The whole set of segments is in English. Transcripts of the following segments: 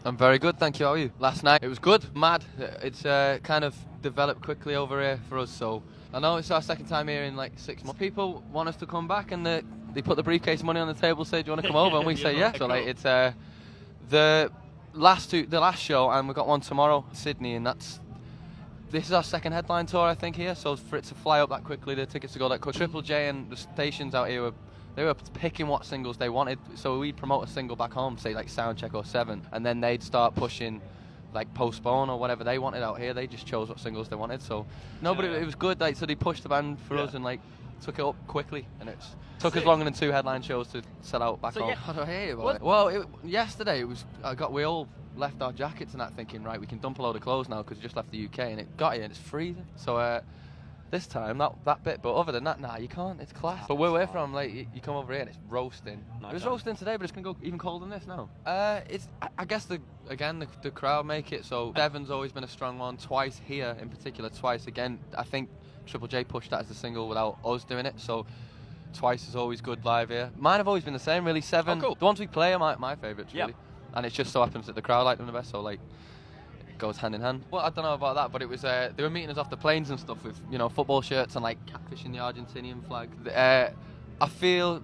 I'm very good, thank you. How are you? Last night, it was good, mad. It's kind of developed quickly over here for us, so I know it's our second time here in like 6 months. People want us to come back, and they put the briefcase money on the table, say, do you want to come over? And we say, yeah. So like, it's the last show, and we've got one tomorrow in Sydney, and this is our second headline tour, I think, here. So for it to fly up that quickly, the tickets to go that quick. Triple J and the stations out here they were picking what singles they wanted. So we'd promote a single back home, say like Soundcheck or 7, and then they'd start pushing like Postpone or whatever they wanted out here. They just chose what singles they wanted. So it was good. Like, so they pushed the band for us and like took it up quickly, and it took us longer than 2 headline shows to sell out back home. How do I hear about it? Well, yesterday we all left our jackets and that, thinking, right, we can dump a load of clothes now because we just left the UK, and it got here and it's freezing. So this time that bit, but other than that, nah, you can't. It's class. But where we're from, like, you come over here and it's roasting. It was roasting today, but it's gonna go even colder than this now. I guess the crowd make it. So Devon's always been a strong one. Twice here in particular, twice again. I think Triple J pushed that as the single without us doing it. So Twice is always good live here. Mine have always been the same, really. 7. Oh, cool. The ones we play are my favourites, really. And it just so happens that the crowd like them the best, so like it goes hand in hand. Well, I don't know about that, but it was they were meeting us off the planes and stuff with football shirts and like catfishing the Argentinian flag. I feels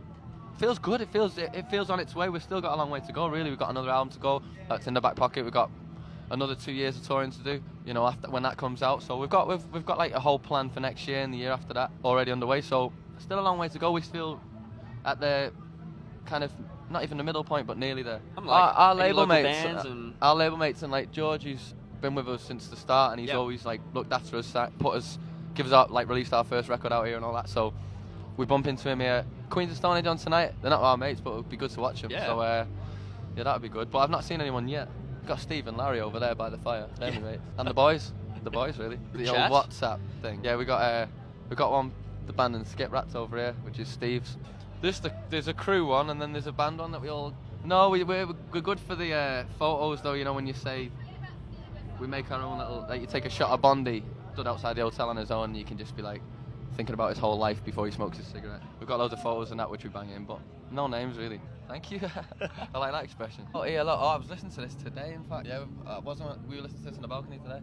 good. It feels on its way. We've still got a long way to go, really. We've got another album to go. That's in the back pocket. We've got another 2 years of touring to do. After when that comes out. So we've got like a whole plan for next year and the year after that already underway. So still a long way to go. We're still at the kind of not even the middle point, but nearly there. Our label mates and like George, who's been with us since the start, and he's always like looked after us, released our first record out here and all that. So we bump into him here. Queens of Stone Age on tonight. They're not our mates, but it would be good to watch them. Yeah. So that'd be good. But I've not seen anyone yet. Got Steve and Larry over there by the fire. They're my mates. And the boys really. The old WhatsApp thing. Yeah, we got one. The band and Skip Rats over here, which is Steve's. There's a crew one, and then there's a band one that we all. No, we're good for the photos though. When you say we make our own little, like you take a shot of Bondi stood outside the hotel on his own, and you can just be like thinking about his whole life before he smokes his cigarette. We've got loads of photos and that which we bang in, but no names really. Thank you. I like that expression. I was listening to this today. In fact, we were listening to this on the balcony today.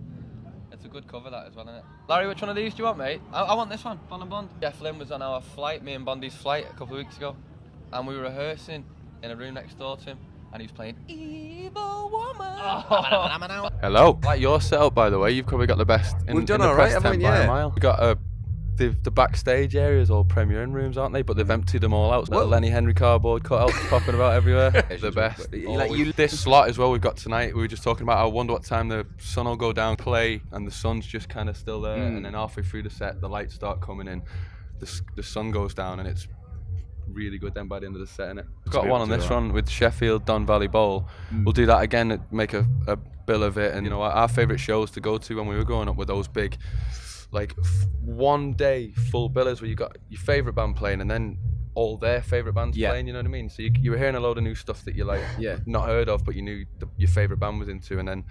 It's a good cover, that as well, isn't it? Larry, which one of these do you want, mate? I want this one, Bond and Bond. Jeff Lynne was on our flight, me and Bondi's flight, a couple of weeks ago, and we were rehearsing in a room next door to him, and he was playing Evil Woman. Oh. Hello. Like your setup, by the way, you've probably got the best We've done all right, haven't we? By a mile. We've got the backstage areas all premiering rooms, aren't they? But they've emptied them all out. Little Lenny Henry cardboard cutouts popping about everywhere. The best. This slot as well we've got tonight, we were just talking about, I wonder what time the sun will go down, play, and the sun's just kind of still there, and then halfway through the set, the lights start coming in, the sun goes down, and it's really good then by the end of the set, innit? We've got one on this run with Sheffield, Don Valley Bowl. We'll do that again, make a bill of it, and our favourite shows to go to when we were growing up were those big, like 1 day full billers where you got your favourite band playing and then all their favourite bands playing, you know what I mean? So you were hearing a load of new stuff that you like not heard of, but you knew your favourite band was into, and then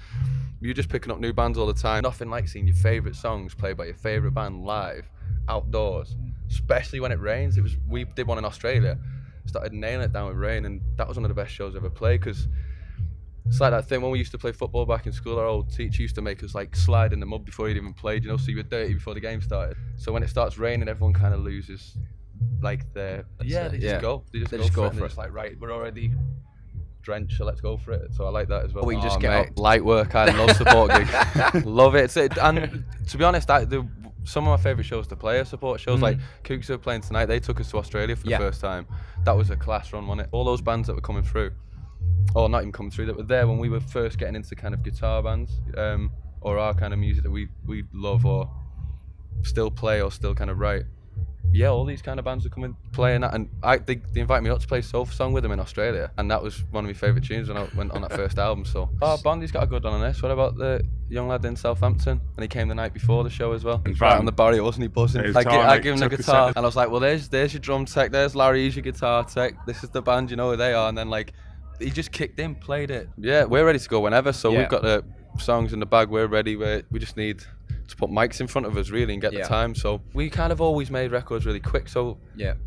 you're just picking up new bands all the time. Nothing like seeing your favourite songs played by your favourite band live outdoors, especially when it rains. We did one in Australia, started nailing it down with rain, and that was one of the best shows I ever played, because it's like that thing when we used to play football back in school, our old teacher used to make us like slide in the mud before you'd even played, so you were dirty before the game started. So when it starts raining, everyone kind of loses like their they just go for it. They're just like, right, we're already drenched, so let's go for it. So I like that as well. We just get up. Light work. I love support gigs. Love it. And to be honest, some of my favourite shows to play are support shows. Like Kooks are playing tonight. They took us to Australia for the first time. That was a class run, wasn't it? All those bands that were coming through, or not even coming through, that were there when we were first getting into kind of guitar bands, or our kind of music that we love or still play or still kind of write. Yeah, all these kind of bands are coming playing that, and they invited me up to play Soulful Song with them in Australia, and that was one of my favourite tunes when I went on that first album. So Bondi's got a good one on this. What about the young lad in Southampton? And he came the night before the show as well. He was right on the barrier, wasn't he, buzzing? I give him the guitar, and I was like, well, there's your drum tech, there's Larry, he's your guitar tech, this is the band, you know who they are. And then like he just kicked in, played it. Yeah, we're ready to go whenever. So we've got the songs in the bag, we're ready. We just need to put mics in front of us really and get the time. So we kind of always made records really quick. So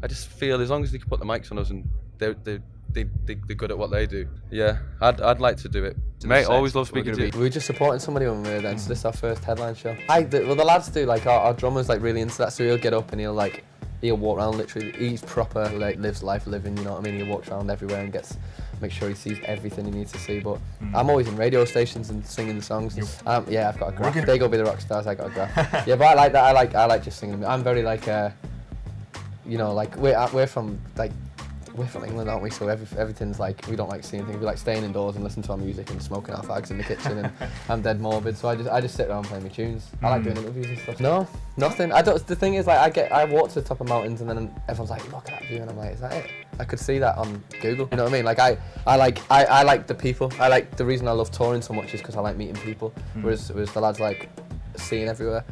I just feel as long as they can put the mics on us and they're they're good at what they do. Yeah, I'd like to do it. Mate, always love speaking to you. We were just supporting somebody when we were there, so this is our first headline show. The lads do, like, our drummer's like really into that, so he'll get up and he'll walk around literally, he's proper, like, lives life living, you know what I mean? He walks around everywhere and make sure he sees everything he needs to see, but I'm always in radio stations and singing the songs. Yeah, I've got a graph. They go be the rock stars, I got a graph. Yeah, but I like that, I like just singing. I'm very like, you know, like, we're from England, aren't we? So everything's like, we don't like seeing things. We like staying indoors and listening to our music and smoking our fags in the kitchen. And I'm dead morbid, so I just sit around playing my tunes. I like doing interviews and stuff. No, nothing. The thing is, like, I walk to the top of mountains and then everyone's like, look at that view, and I'm like, is that it? I could see that on Google. You know what I mean? Like, I like the people. The reason I love touring so much is because I like meeting people. Whereas the lads like seeing everywhere.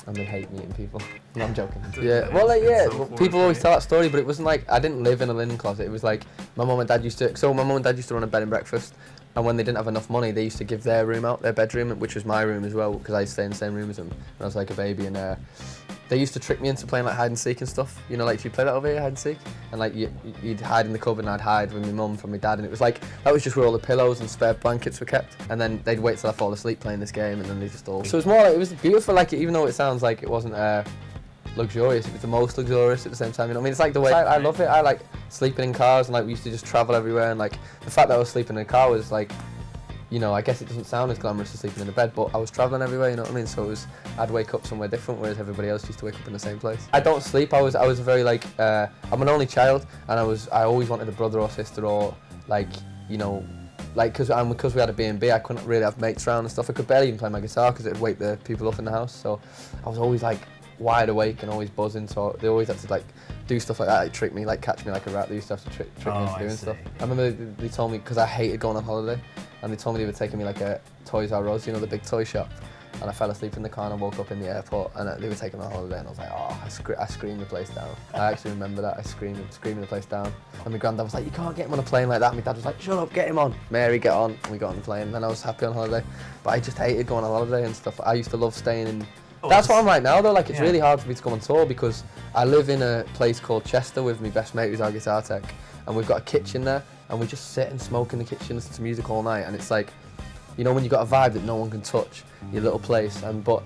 And they hate meeting people. No, I'm joking. Yeah, well, like, yeah, people always tell that story, but it wasn't like, I didn't live in a linen closet. It was like, my mum and dad used to run a bed and breakfast, and when they didn't have enough money, they used to give their room out, their bedroom, which was my room as well, because I used to stay in the same room as them when I was like a baby, and they used to trick me into playing like hide and seek and stuff. You know, like, do you play that over here, hide and seek? And like, you'd hide in the cupboard and I'd hide with my mum from my dad, and it was like, that was just where all the pillows and spare blankets were kept. And then they'd wait till I fall asleep playing this game, and then they just all... So it was more like, it was beautiful, like, even though it sounds like it wasn't luxurious, it was the most luxurious at the same time, you know what I mean? It's like the way, I love it. I like sleeping in cars, and like, we used to just travel everywhere, and like, the fact that I was sleeping in a car was like, you know, I guess it doesn't sound as glamorous as sleeping in a bed, but I was travelling everywhere, you know what I mean? So I'd wake up somewhere different, whereas everybody else used to wake up in the same place. I don't sleep. I was very like, I'm an only child, and I always wanted a brother or sister, or like, you know, like, because we had a B&B, I couldn't really have mates around and stuff. I could barely even play my guitar because it'd wake the people up in the house. So I was always like wide awake and always buzzing. So they always had to like do stuff like that, like trick me, like catch me like a rat. They used to have to trick me into doing stuff. I remember they told me, because I hated going on holiday, and they told me they were taking me like a Toys R Us, you know, the big toy shop. And I fell asleep in the car and I woke up in the airport, and they were taking me on holiday, and I was like, oh, I screamed the place down. I actually remember that, screaming the place down. And my granddad was like, you can't get him on a plane like that. And my dad was like, shut up, get him on. Mary, get on. And we got on the plane, and I was happy on holiday. But I just hated going on holiday and stuff. I used to love staying in... That's what I'm like now though, like, it's really hard for me to go on tour because I live in a place called Chester with my best mate who's our guitar tech, and we've got a kitchen there, and we just sit and smoke in the kitchen, listen to music all night, and it's like, you know, when you got a vibe that no one can touch, your little place, but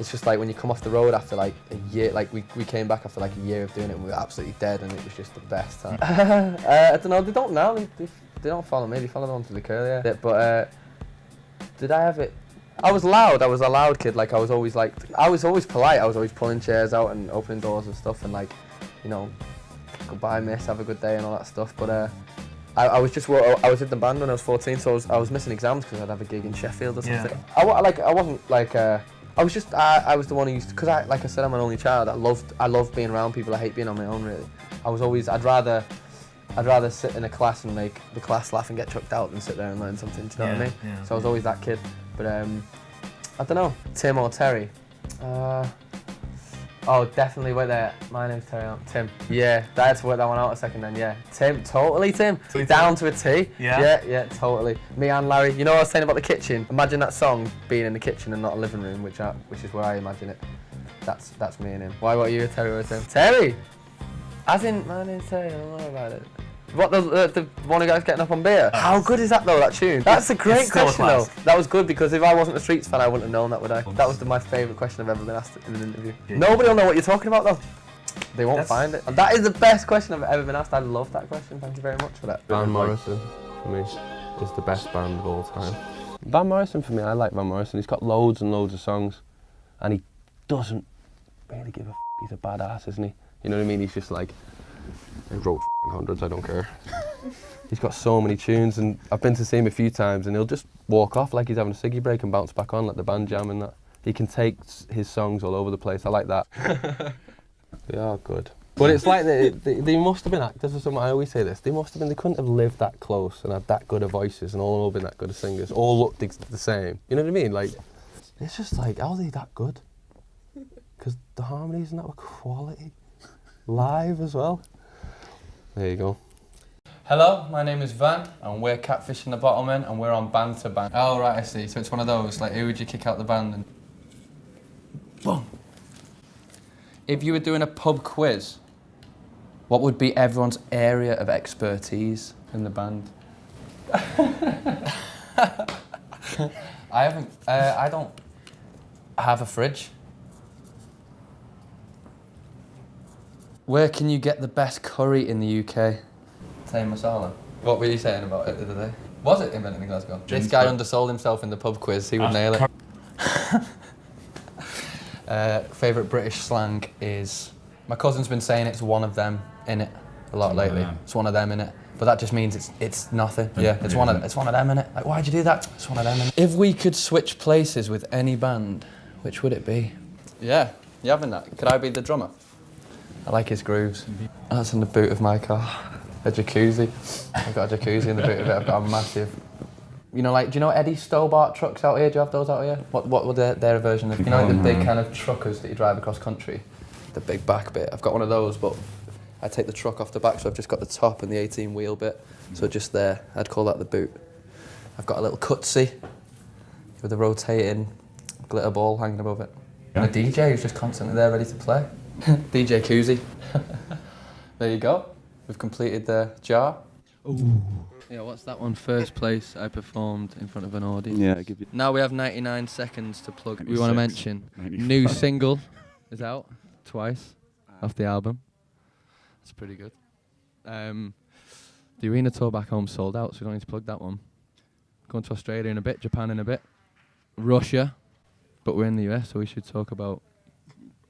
it's just like when you come off the road after like a year, like we came back after like a year of doing it, and we were absolutely dead, and it was just the best time. I don't know, they don't now, they don't follow me, they follow them onto the curl, yeah. But did I have it? I was a loud kid, like I was always polite, I was always pulling chairs out and opening doors and stuff, and like, you know, goodbye miss, have a good day and all that stuff, but I was in the band when I was 14, so I was missing exams because I'd have a gig in Sheffield or something. Yeah. I wasn't like, I was the one who used to, because like I said, I'm an only child, I loved being around people, I hate being on my own really. I'd rather sit in a class and make the class laugh and get chucked out than sit there and learn something, do you know what I mean? Yeah. So I was always that kid. But I don't know, Tim or Terry. Oh, definitely wait there. My name's Terry. Tim. Yeah, I had to work that one out a second then, yeah. Tim, totally Tim. Down to a T. Yeah, totally. Me and Larry. You know what I was saying about the kitchen? Imagine that song being in the kitchen and not a living room, which is where I imagine it. That's me and him. Why, what are you, Terry or Tim? Terry! As in, my name's Terry, I don't know about it. What, the one who guy's getting up on beer? How good is that though, that tune? That's a great question though. That was good, because if I wasn't a Streets fan, I wouldn't have known that, would I? That was my favourite question I've ever been asked in an interview. Nobody will know what you're talking about though. They won't find it. And that is the best question I've ever been asked. I love that question. Thank you very much for that. Van Morrison, for me, is the best band of all time. Van Morrison, for me, I like Van Morrison. He's got loads and loads of songs, and he doesn't really give a f***. He's a badass, isn't he? You know what I mean? He's just like, he wrote hundreds, I don't care. He's got so many tunes, and I've been to see him a few times, and he'll just walk off like he's having a ciggy break and bounce back on, like the band jam and that. He can take his songs all over the place. I like that. They are good. But it's like they must have been actors or something. I always say this. They couldn't have lived that close and had that good of voices and all been that good of singers. All looked the same. You know what I mean? Like, it's just like, how are they that good? Because the harmonies and that were quality. Live as well. There you go. Hello, my name is Van, and we're Catfishing the Bottlemen, and we're on Band to Band. Oh, right, I see. So it's one of those, like, who would you kick out the band and... Boom! If you were doing a pub quiz, what would be everyone's area of expertise? in the band. I don't have a fridge. Where can you get the best curry in the UK? Tame masala. What were you saying about it the other day? Was it invented in Glasgow? This guy undersold himself in the pub quiz. He would nail it. Favourite British slang is... My cousin's been saying it's one of them in it a lot lately. It's one of them in it. But that just means it's nothing. Yeah, it's one of them in it. Like, why'd you do that? It's one of them in it. If we could switch places with any band, which would it be? Yeah, you having that? Could I be the drummer? I like his grooves. That's in the boot of my car. A jacuzzi. I've got a jacuzzi in the boot of it. I've got a massive... You know, like, do you know Eddie Stobart trucks out here? Do you have those out here? What were their version of... You know, like the big kind of truckers that you drive across country? The big back bit. I've got one of those, but I take the truck off the back, so I've just got the top and the 18 wheel bit. So just there, I'd call that the boot. I've got a little cutsy with a rotating glitter ball hanging above it. And a DJ who's just constantly there ready to play. DJ Koozie. There you go. We've completed the jar. Ooh. Yeah, what's that one? First place I performed in front of an audience. Yeah, I give you. Now we have 99 seconds to plug. 96, We want to mention 95. new single is out twice off the album. That's pretty good. The arena tour back home sold out, so we don't need to plug that one. Going to Australia in a bit, Japan in a bit, Russia, but we're in the US, so we should talk about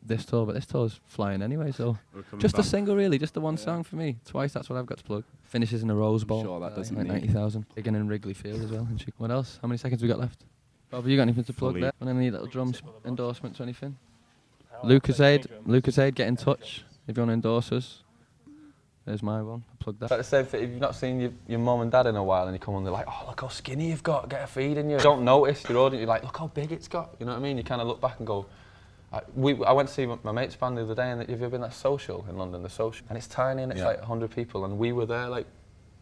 this tour. But this tour's flying anyway, so just a single really, just the one song for me. Twice, that's what I've got to plug. Finishes in a Rose Bowl. Sure, that doesn't like need- 90,000. Again in Wrigley Field as well. What else? How many seconds we got left? Bob, have you got anything to plug Fully. there? Want any little drums endorsements or anything? Lucas Aid, get in touch if you want to endorse us. There's my one. I'll plug that. Like the same thing, if you've not seen your mum and dad in a while and you come on, they're like, oh, look how skinny you've got, get a feed in you. You don't notice your audience, you're like, look how big it's got. You know what I mean? You kind of look back and go, I went to see my mate's band the other day, and have you ever been at Social in London, the Social? And it's tiny and it's like 100 people, and we were there like,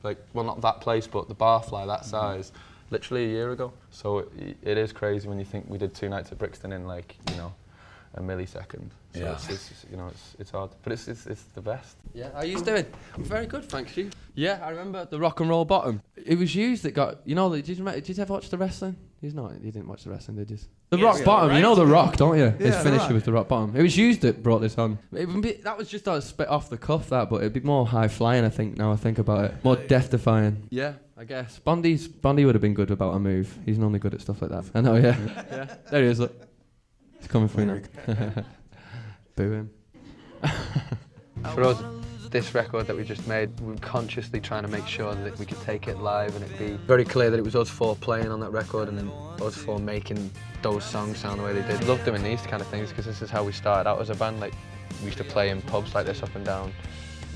well, not that place, but the Barfly, that size, literally a year ago. So it is crazy when you think we did 2 nights at Brixton in like, you know, a millisecond. So it's you know, it's odd, but it's the best. Yeah, how are you doing? I'm very good, thanks you. Yeah, I remember the Rock and Roll Bottom. It was used that got, you know, did you ever watch the wrestling? You didn't watch the wrestling, did you? The Rock Bottom, right? You know the Rock, don't you? His finisher was the Rock Bottom. It was used that brought this on. That was just a spit off the cuff, that, but it'd be more high flying, I think, now I think about it. More death defying. Yeah, I guess. Bondi would have been good about a move. He's normally good at stuff like that. I know, yeah. Yeah. There he is, look. He's coming through now. Boo him. For us, this record that we just made, we were consciously trying to make sure that we could take it live and it'd be very clear that it was us 4 playing on that record and then us 4 making those songs sound the way they did. Love doing these kind of things because this is how we started out as a band. Like, we used to play in pubs like this up and down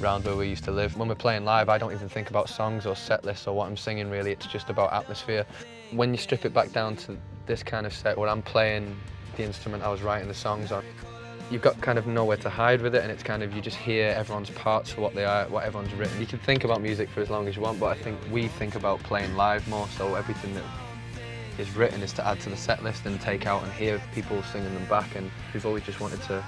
around where we used to live. When we're playing live, I don't even think about songs or set lists or what I'm singing really, it's just about atmosphere. When you strip it back down to this kind of set where I'm playing the instrument I was writing the songs on, you've got kind of nowhere to hide with it, and it's kind of, you just hear everyone's parts for what they are, what everyone's written. You can think about music for as long as you want, but I think we think about playing live more, so everything that is written is to add to the set list and take out and hear people singing them back, and we've always just wanted to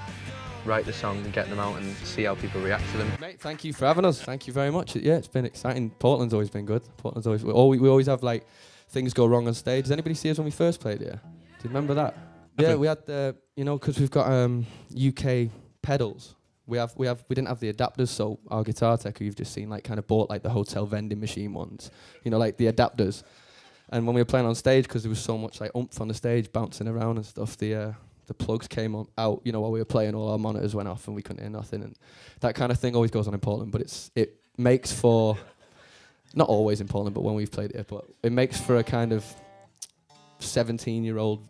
write the songs and get them out and see how people react to them. Mate, thank you for having us. Thank you very much. Yeah, it's been exciting. Portland's always been good. We always have like things go wrong on stage. Does anybody see us when we first played here? Do you remember that? Yeah, we had the, you know, because we've got UK pedals. We didn't have the adapters, so our guitar tech, who you've just seen, like kind of bought like the hotel vending machine ones, you know, like the adapters. And when we were playing on stage, because there was so much like oomph on the stage, bouncing around and stuff, the plugs came out, you know, while we were playing, all our monitors went off and we couldn't hear nothing. And that kind of thing always goes on in Portland, but it makes for, not always in Portland, but when we've played it, but it makes for a kind of 17-year-old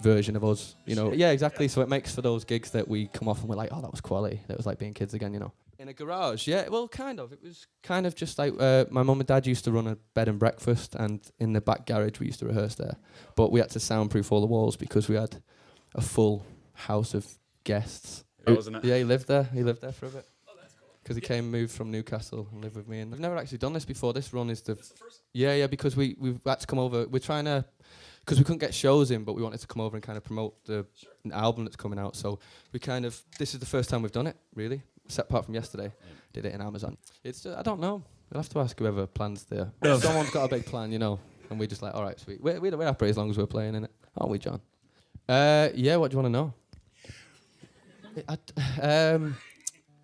version of us, you know. Yeah, exactly. So it makes for those gigs that we come off and we're like, oh, that was quality. That was like being kids again, you know. In a garage, yeah, well, kind of. It was kind of just like my mum and dad used to run a bed and breakfast, and in the back garage we used to rehearse there. But we had to soundproof all the walls because we had a full house of guests. Oh, wasn't it? Yeah, he lived there. He lived there for a bit. Because he moved from Newcastle and lived with me. And we've never actually done this before. This run is the... Yeah, because we've had to come over. We're trying to... Because we couldn't get shows in, but we wanted to come over and kind of promote an album that's coming out. So we kind of... This is the first time we've done it, really. Except apart from yesterday. Did it in Amazon. It's just, I don't know. We'll have to ask whoever plans there. Someone's got a big plan, you know, and we're just like, all right, sweet. We're happy as long as we're playing in it, aren't we, John? Yeah. What do you want to know?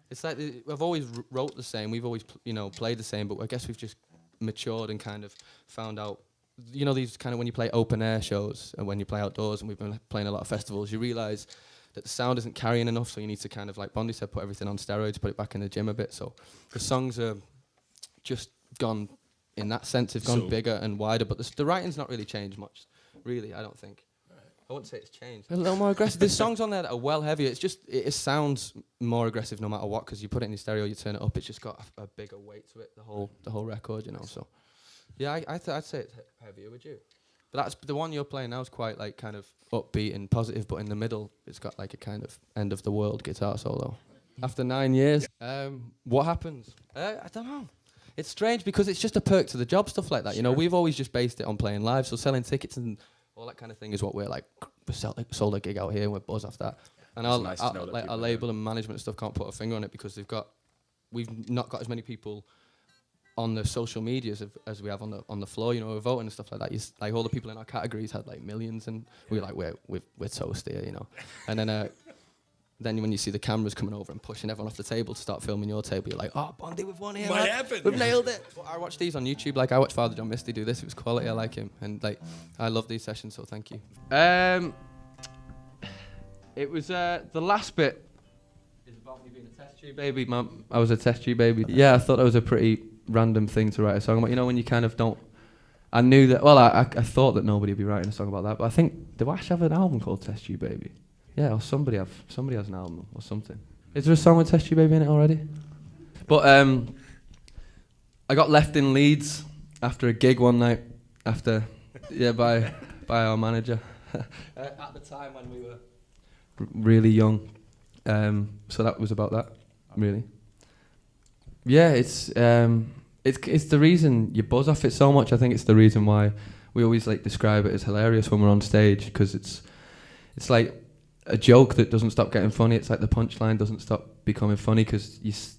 It's like I've always wrote the same. We've always, played the same. But I guess we've just matured and kind of found out, these kind of when you play open air shows and when you play outdoors, and we've been playing a lot of festivals, you realise that the sound isn't carrying enough. So you need to kind of, like Bondi said, put everything on steroids, put it back in the gym a bit. So the songs are just gone in that sense. They've gone bigger and wider. But the writing's not really changed much, really. I don't think. I wouldn't say it's changed. A little more aggressive. There's songs on there that are well heavier. It's just, it sounds more aggressive no matter what, because you put it in your stereo, you turn it up, it's just got a bigger weight to it, the whole record, So, yeah, I'd say it's heavier, would you? But that's the one you're playing now is quite like kind of upbeat and positive, but in the middle, it's got like a kind of end of the world guitar solo. After 9 years, what happens? I don't know. It's strange because it's just a perk to the job, stuff like that. Sure. We've always just based it on playing live, so selling tickets and all that kind of thing is what we're like. We sold a gig out here and we're buzzed off that. And our label and management and stuff can't put a finger on it because we've not got as many people on the social medias as we have on the floor. We're voting and stuff like that. Like all the people in our categories had like millions, and we're like we're toast here, And then when you see the cameras coming over and pushing everyone off the table to start filming your table, you're like, oh, Bondi, we've won here. What happened? We've nailed it. But I watch these on YouTube. Like, I watch Father John Misty do this. It was quality. I like him. And, like, I love these sessions, so thank you. It was the last bit is about me being a test tube baby. I was a test tube baby. Yeah, I thought that was a pretty random thing to write a song about. When you kind of don't... I knew that... Well, I thought that nobody would be writing a song about that. But I think... Do Ash have an album called Test Tube Baby? Yeah, or somebody has an album or something. Is there a song with Test Tube Baby in it already? But I got left in Leeds after a gig one night by our manager at the time when we were really young. So that was about that, really. Yeah, it's the reason you buzz off it so much. I think it's the reason why we always describe it as hilarious when we're on stage, because it's like a joke that doesn't stop getting funny. It's like the punchline doesn't stop becoming funny, because it's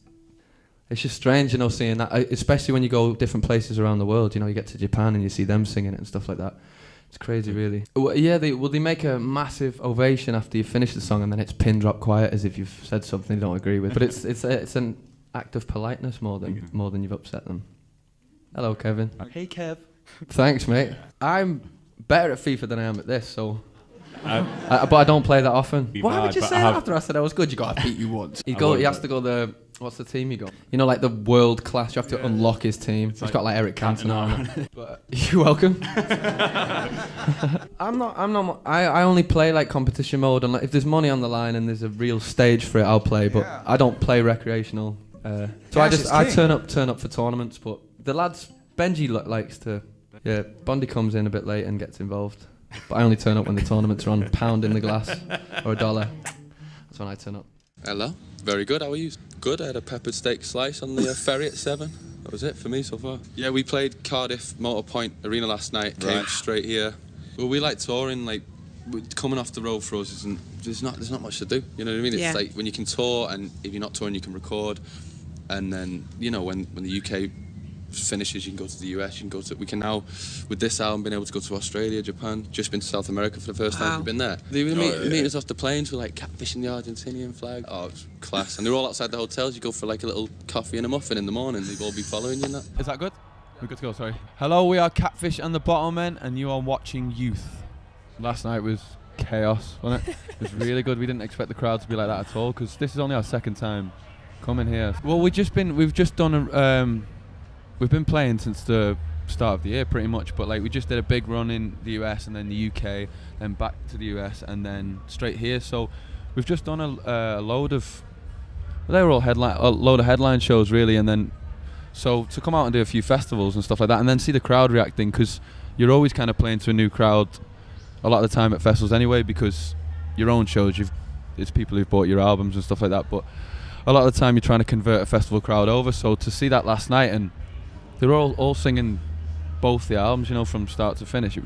just strange, seeing that, especially when you go different places around the world. You get to Japan and you see them singing it and stuff like that. It's crazy, really. Well, yeah, they make a massive ovation after you finish the song, and then it's pin drop quiet as if you've said something you don't agree with. But it's an act of politeness more than you've upset them. Hello, Kevin. Hey, Kev. Thanks, mate. I'm better at FIFA than I am at this, so. But I don't play that often. Why would you say that after I said I was good? You got to beat you once. He has to go what's the team you got? Like the world class. You have to unlock his team. He's got like Eric Cantona on it. But you're welcome. I only play like competition mode, and if there's money on the line and there's a real stage for it, I'll play. But I don't play recreational. So I turn up for tournaments. But the lads, Benji likes to. Yeah, Bondi comes in a bit late and gets involved. But I only turn up when the tournaments are on, pound in the glass or $1. That's when I turn up. Hello. Very good. How are you? Good. I had a peppered steak slice on the ferry at 7. That was it for me so far. Yeah, we played Cardiff Motor Point Arena last night. Came straight here. Well, we like touring. Coming off the road for us isn't. There's not much to do. You know what I mean? It's like when you can tour, and if you're not touring, you can record. And then when the UK finishes, you can go to the US, we can now, with this album, been able to go to Australia, Japan, just been to South America for the first time. We've been there. They were meeting us off the planes with catfishing the Argentinian flag. Oh, it's class. And they're all outside the hotels. You go for a little coffee and a muffin in the morning, they'd all be following you and that. Is that good? We're good to go, sorry. Hello, we are Catfish and the Bottlemen, and you are watching Youth. Last night was chaos, wasn't it? It was really good. We didn't expect the crowd to be like that at all, because this is only our second time coming here. Well, we've been playing since the start of the year, pretty much, but we just did a big run in the US and then the UK, then back to the US and then straight here. So we've just done a load of, they were all a load of headline shows, really, and then so to come out and do a few festivals and stuff like that, and then see the crowd reacting, because you're always kind of playing to a new crowd a lot of the time at festivals anyway, because your own shows, it's people who've bought your albums and stuff like that, but a lot of the time you're trying to convert a festival crowd over. So to see that last night, and they were all singing both the albums, from start to finish. I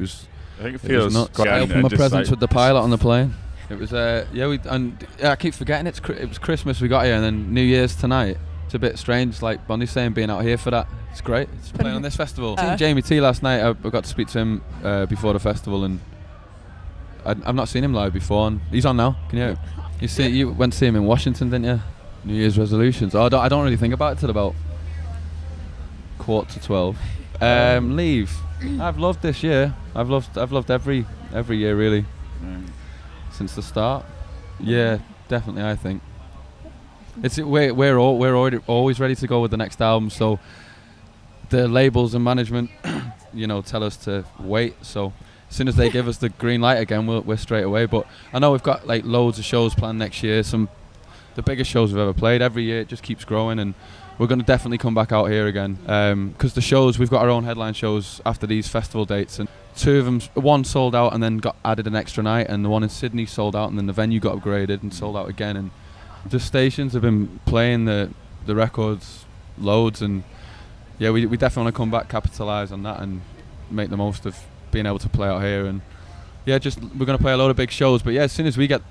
think it feels nuts. I opened my presents with the pilot on the plane. It was I keep forgetting it was Christmas we got here, and then New Year's tonight. It's a bit strange, like Bonnie's saying, being out here for that. It's great. It's playing on this festival. Seen Jamie T last night. I got to speak to him before the festival, and I've not seen him live before. And he's on now. Can you hear him? You went to see him in Washington, didn't you? New Year's resolutions. Oh, I don't really think about it till about 11:45. Leave. I've loved this year. I've loved every year really, since the start. Yeah, definitely. I think we're always ready to go with the next album. So the labels and management, tell us to wait. So as soon as they give us the green light again, we're straight away. But I know we've got like loads of shows planned next year. The biggest shows we've ever played. Every year it just keeps growing, and we're going to definitely come back out here again. Because the shows, we've got our own headline shows after these festival dates, and two of them, one sold out and then got added an extra night, and the one in Sydney sold out, and then the venue got upgraded and sold out again. And the stations have been playing the records loads, and yeah, we definitely want to come back, capitalise on that, and make the most of being able to play out here. And yeah, we're going to play a load of big shows. But yeah, as soon as we get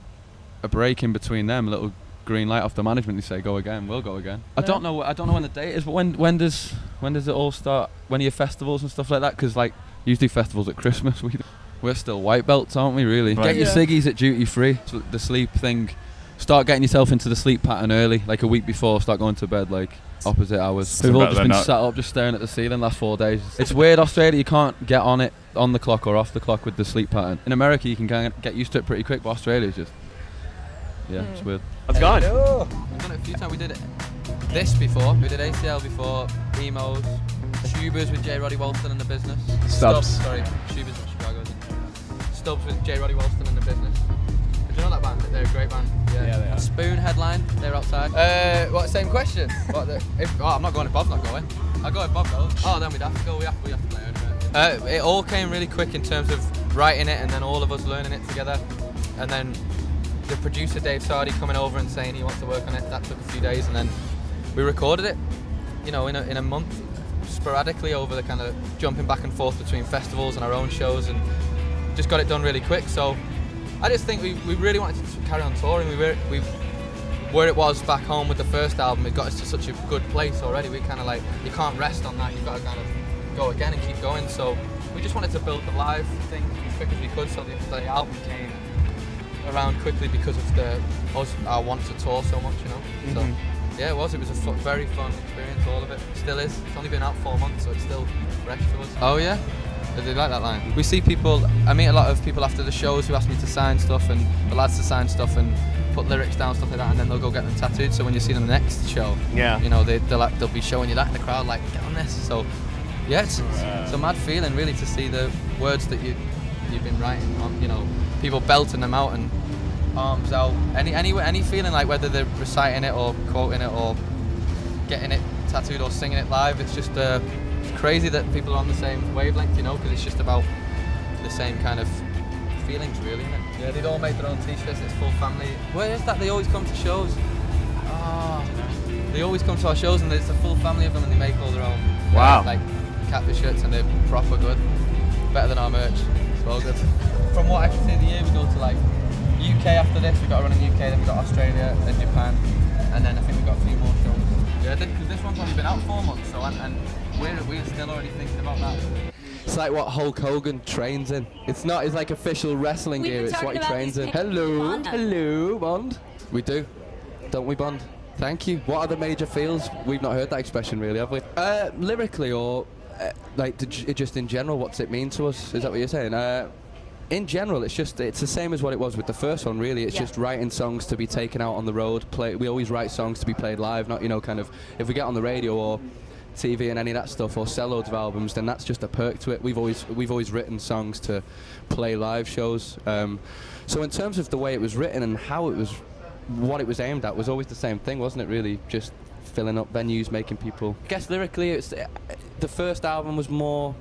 a break in between them, a little green light off the management, they say go again, we'll go again. I don't know when the date is, but when does it all start? When are your festivals and stuff like that? Because like usually festivals at Christmas, we're still white belts, aren't we? Really, get your ciggies at duty free. So the sleep thing, start getting yourself into the sleep pattern early, like a week before. Start going to bed like opposite hours. We've all just been sat up just staring at the ceiling last 4 days. It's weird, Australia, you can't get on the clock or off the clock with the sleep pattern. In America you can get used to it pretty quick, but Australia's just it's weird. How's it going? We've done it a few times. We did this before. We did ACL before. Emos. Schubers with J. Roddy Walston and the Business. Stubbs. Sorry, Schubers with Chicago. Stubbs with J. Roddy Walston and the Business. Do you know that band? They're a great band. Yeah, they are. Spoon headline. They're outside. Same question? I'm not going if Bob's not going. I'll go if Bob goes. Oh, then we'd have to go. We have to play anyway. It all came really quick in terms of writing it, and then all of us learning it together, and then the producer Dave Sardi coming over and saying he wants to work on it. That took a few days, and then we recorded it, in a month, sporadically over the kind of jumping back and forth between festivals and our own shows, and just got it done really quick. So I just think we really wanted to carry on touring. Where it was back home with the first album, it got us to such a good place already. We kind of like, you can't rest on that. You've got to kind of go again and keep going. So we just wanted to build the live thing as quick as we could, so the album came around quickly because of our want to tour so much, So yeah, it was a very fun experience, all of it. Still is. It's only been out 4 months, so it's still fresh to us. Oh yeah? They like that line. We see people, I meet a lot of people after the shows who ask me to sign stuff, and the lads to sign stuff and put lyrics down, stuff like that, and then they'll go get them tattooed. So when you see them the next show, they'll be showing you that in the crowd, like, get on this. So yeah, it's a mad feeling really to see the words that you've been writing on, people belting them out and arms out, any feeling, like whether they're reciting it or quoting it or getting it tattooed or singing it live. It's just it's crazy that people are on the same wavelength, because it's just about the same kind of feelings, really, isn't it? Yeah, they'd all make their own t-shirts. It's full family. Where is that? They always come to shows. They always come to our shows, and there's a full family of them, and they make all their own. Wow. Like catfish shirts, and they're proper good. Better than our merch. It's all good. From what I can see, the year we go to like UK after this. We got a run in UK, then we got Australia, then Japan, and then I think we got a few more shows. Yeah, because this one's only been out 4 months, so and we're still already thinking about that. It's like what Hulk Hogan trains in. It's like official wrestling gear. It's what he trains in. Hello, Bond. We do, don't we, Bond? Thank you. What are the major feels? We've not heard that expression really, have we? Lyrically or just in general, what's it mean to us? Is that what you're saying? In general, it's the same as what it was with the first one, really. It's just writing songs to be taken out on the road. We always write songs to be played live, not, kind of, if we get on the radio or TV and any of that stuff, or sell loads of albums, then that's just a perk to it. We've always written songs to play live shows. So in terms of the way it was written and what it was aimed at was always the same thing, wasn't it, really? Just filling up venues, making people... I guess lyrically, the first album was more...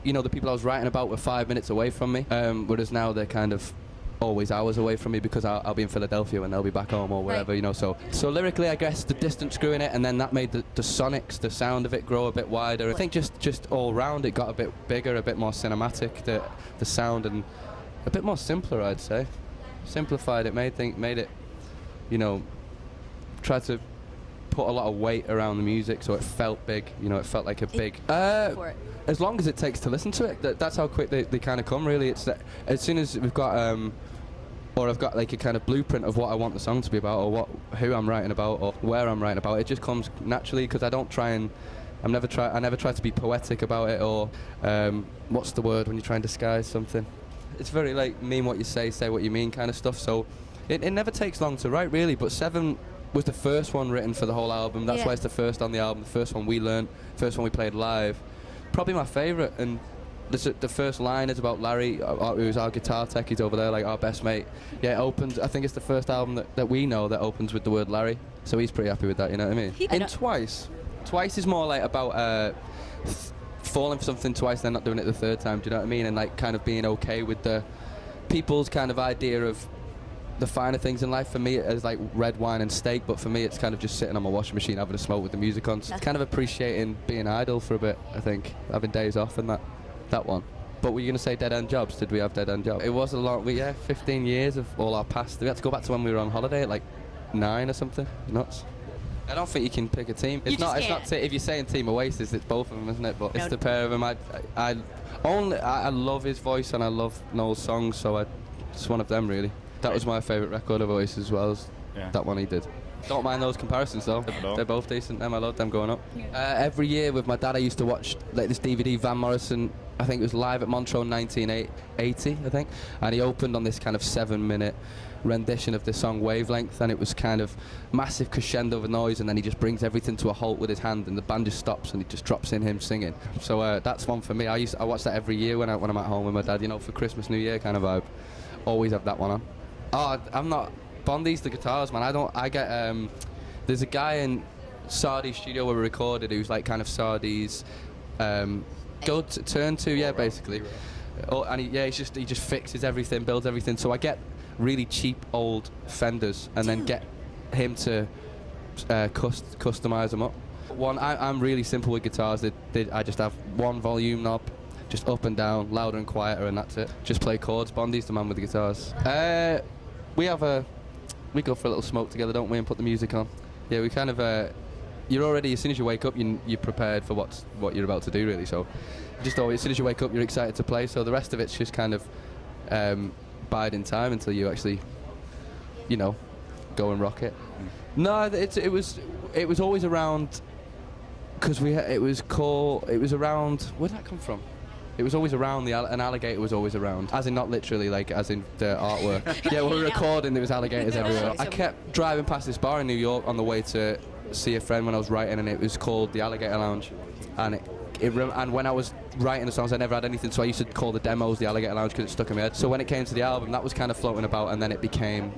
the people I was writing about were 5 minutes away from me, whereas now they're kind of always hours away from me because I'll be in Philadelphia and they'll be back home or wherever, So lyrically, I guess the distance grew in it, and then that made the sonics, the sound of it, grow a bit wider. I think just all round it got a bit bigger, a bit more cinematic, the sound, and a bit more simpler, I'd say. Simplified it, made it, tried to put a lot of weight around the music, so it felt big. You know, it felt like a big. For it. As long as it takes to listen to it, that's how quick they kind of come. Really, it's that as soon as we've got or I've got like a kind of blueprint of what I want the song to be about, or who I'm writing about, or where I'm writing about. It just comes naturally because I don't try and. I never try to be poetic about it, or what's the word when you try and disguise something. It's very like mean what you say what you mean kind of stuff. So it never takes long to write really. But 7 was the first one written for the whole album. That's why it's the first on the album. The first one we learned. First one we played live. Probably my favourite. And the first line is about Larry, who's our guitar tech. He's over there, like our best mate. Yeah, it opens. I think it's the first album that we know that opens with the word Larry. So he's pretty happy with that. You know what I mean? In Twice is more like about falling for something twice, then not doing it the third time. Do you know what I mean? And like kind of being okay with the people's kind of idea of the finer things in life. For me, it's like red wine and steak, but for me, it's kind of just sitting on my washing machine having a smoke with the music on. So it's kind of appreciating being idle for a bit. I think having days off and that one. But were you going to say dead end jobs? Did we have dead end jobs? It was a long, 15 years of all our past. We had to go back to when we were on holiday at like 9 or something. Nuts. I don't think you can pick a team. It's not. If you're saying Team Oasis, it's both of them, isn't it? But it's the pair of them. I love his voice and I love Noel's songs, so it's one of them really. That was my favourite record of Oasis as well as that one he did. Don't mind those comparisons though. They're both decent. I loved them growing up. Every year with my dad, I used to watch like this DVD, Van Morrison. I think it was live at Montreux in 1980, I think, and he opened on this kind of 7-minute rendition of the song Wavelength, and it was kind of massive crescendo of noise, and then he just brings everything to a halt with his hand, and the band just stops, and it just drops in him singing. So that's one for me. I watch that every year when I'm at home with my dad. You know, for Christmas, New Year kind of vibe. Always have that one on. Oh, I'm not. Bondi's the guitars, man. I get. There's a guy in Sardi's studio where we recorded who's like kind of Sardi's turn to, basically. Oh, and he just fixes everything, builds everything. So I get really cheap old Fenders and then get him to customize them up. I'm really simple with guitars. I just have one volume knob, just up and down, louder and quieter, and that's it. Just play chords. Bondi's the man with the guitars. We go for a little smoke together, don't we, and put the music on. Yeah, we kind of. You're already, as soon as you wake up, you're prepared for what you're about to do, really. So, just always, as soon as you wake up, you're excited to play. So the rest of it's just kind of biding time until you actually, go and rock it. No, it was always around, because it was around. Where did that come from? It was always around, an alligator was always around. As in, not literally, like, as in the artwork. Yeah, we were recording, there was alligators everywhere. I kept driving past this bar in New York on the way to see a friend when I was writing, and it was called the Alligator Lounge. And and when I was writing the songs, I never had anything, so I used to call the demos the Alligator Lounge because it stuck in my head. So when it came to the album, that was kind of floating about, and then it became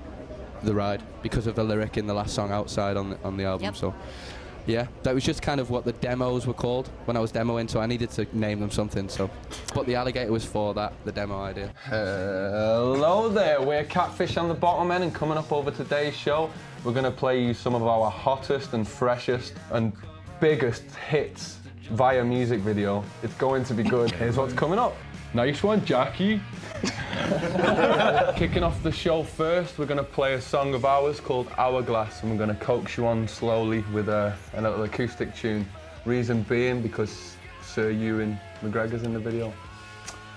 The Ride because of the lyric in the last song, Outside, on the album. Yep. So yeah, that was just kind of what the demos were called when I was demoing, so I needed to name them something. So, but the alligator was for that, the demo idea. Hello there, we're Catfish and the Bottlemen, and coming up over today's show, we're going to play you some of our hottest and freshest and biggest hits via music video. It's going to be good. Here's what's coming up. Nice one, Jackie. Kicking off the show first, we're going to play a song of ours called Hourglass, and we're going to coax you on slowly with a little acoustic tune. Reason being because Sir Ewan McGregor's in the video.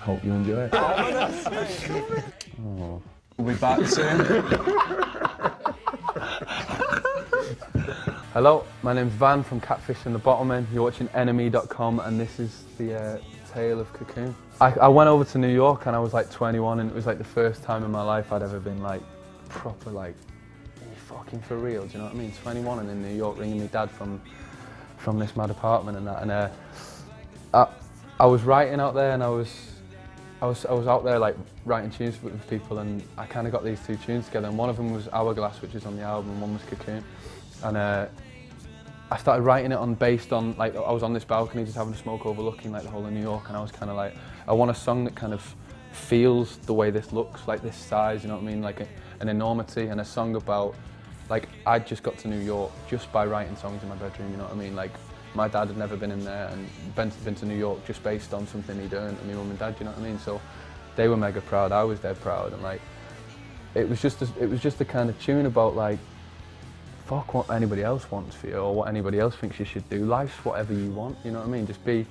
Hope you enjoy it. Oh. We'll be back soon. Hello, my name's Van from Catfish and the Bottlemen. You're watching enemy.com, and this is the tale of Cocoon. I went over to New York and I was like 21, and it was like the first time in my life I'd ever been like proper like, are you fucking for real? Do you know what I mean? 21 and in New York, ringing my dad from this mad apartment and that, and I was writing out there, and I was out there like writing tunes with people, and I kind of got these two tunes together, and one of them was Hourglass, which is on the album, and one was Cocoon, and I started writing it based on, like, I was on this balcony just having a smoke overlooking like the whole of New York, and I was kind of like, I want a song that kind of feels the way this looks, like this size, you know what I mean, like an enormity, and a song about, like, I'd just got to New York just by writing songs in my bedroom, you know what I mean, like, my dad had never been in there, and been to New York just based on something he'd earned, and my mum and dad, you know what I mean, so they were mega proud, I was dead proud, and like, it was just a kind of tune about like fuck what anybody else wants for you or what anybody else thinks you should do. Life's whatever you want, you know what I mean? Just be,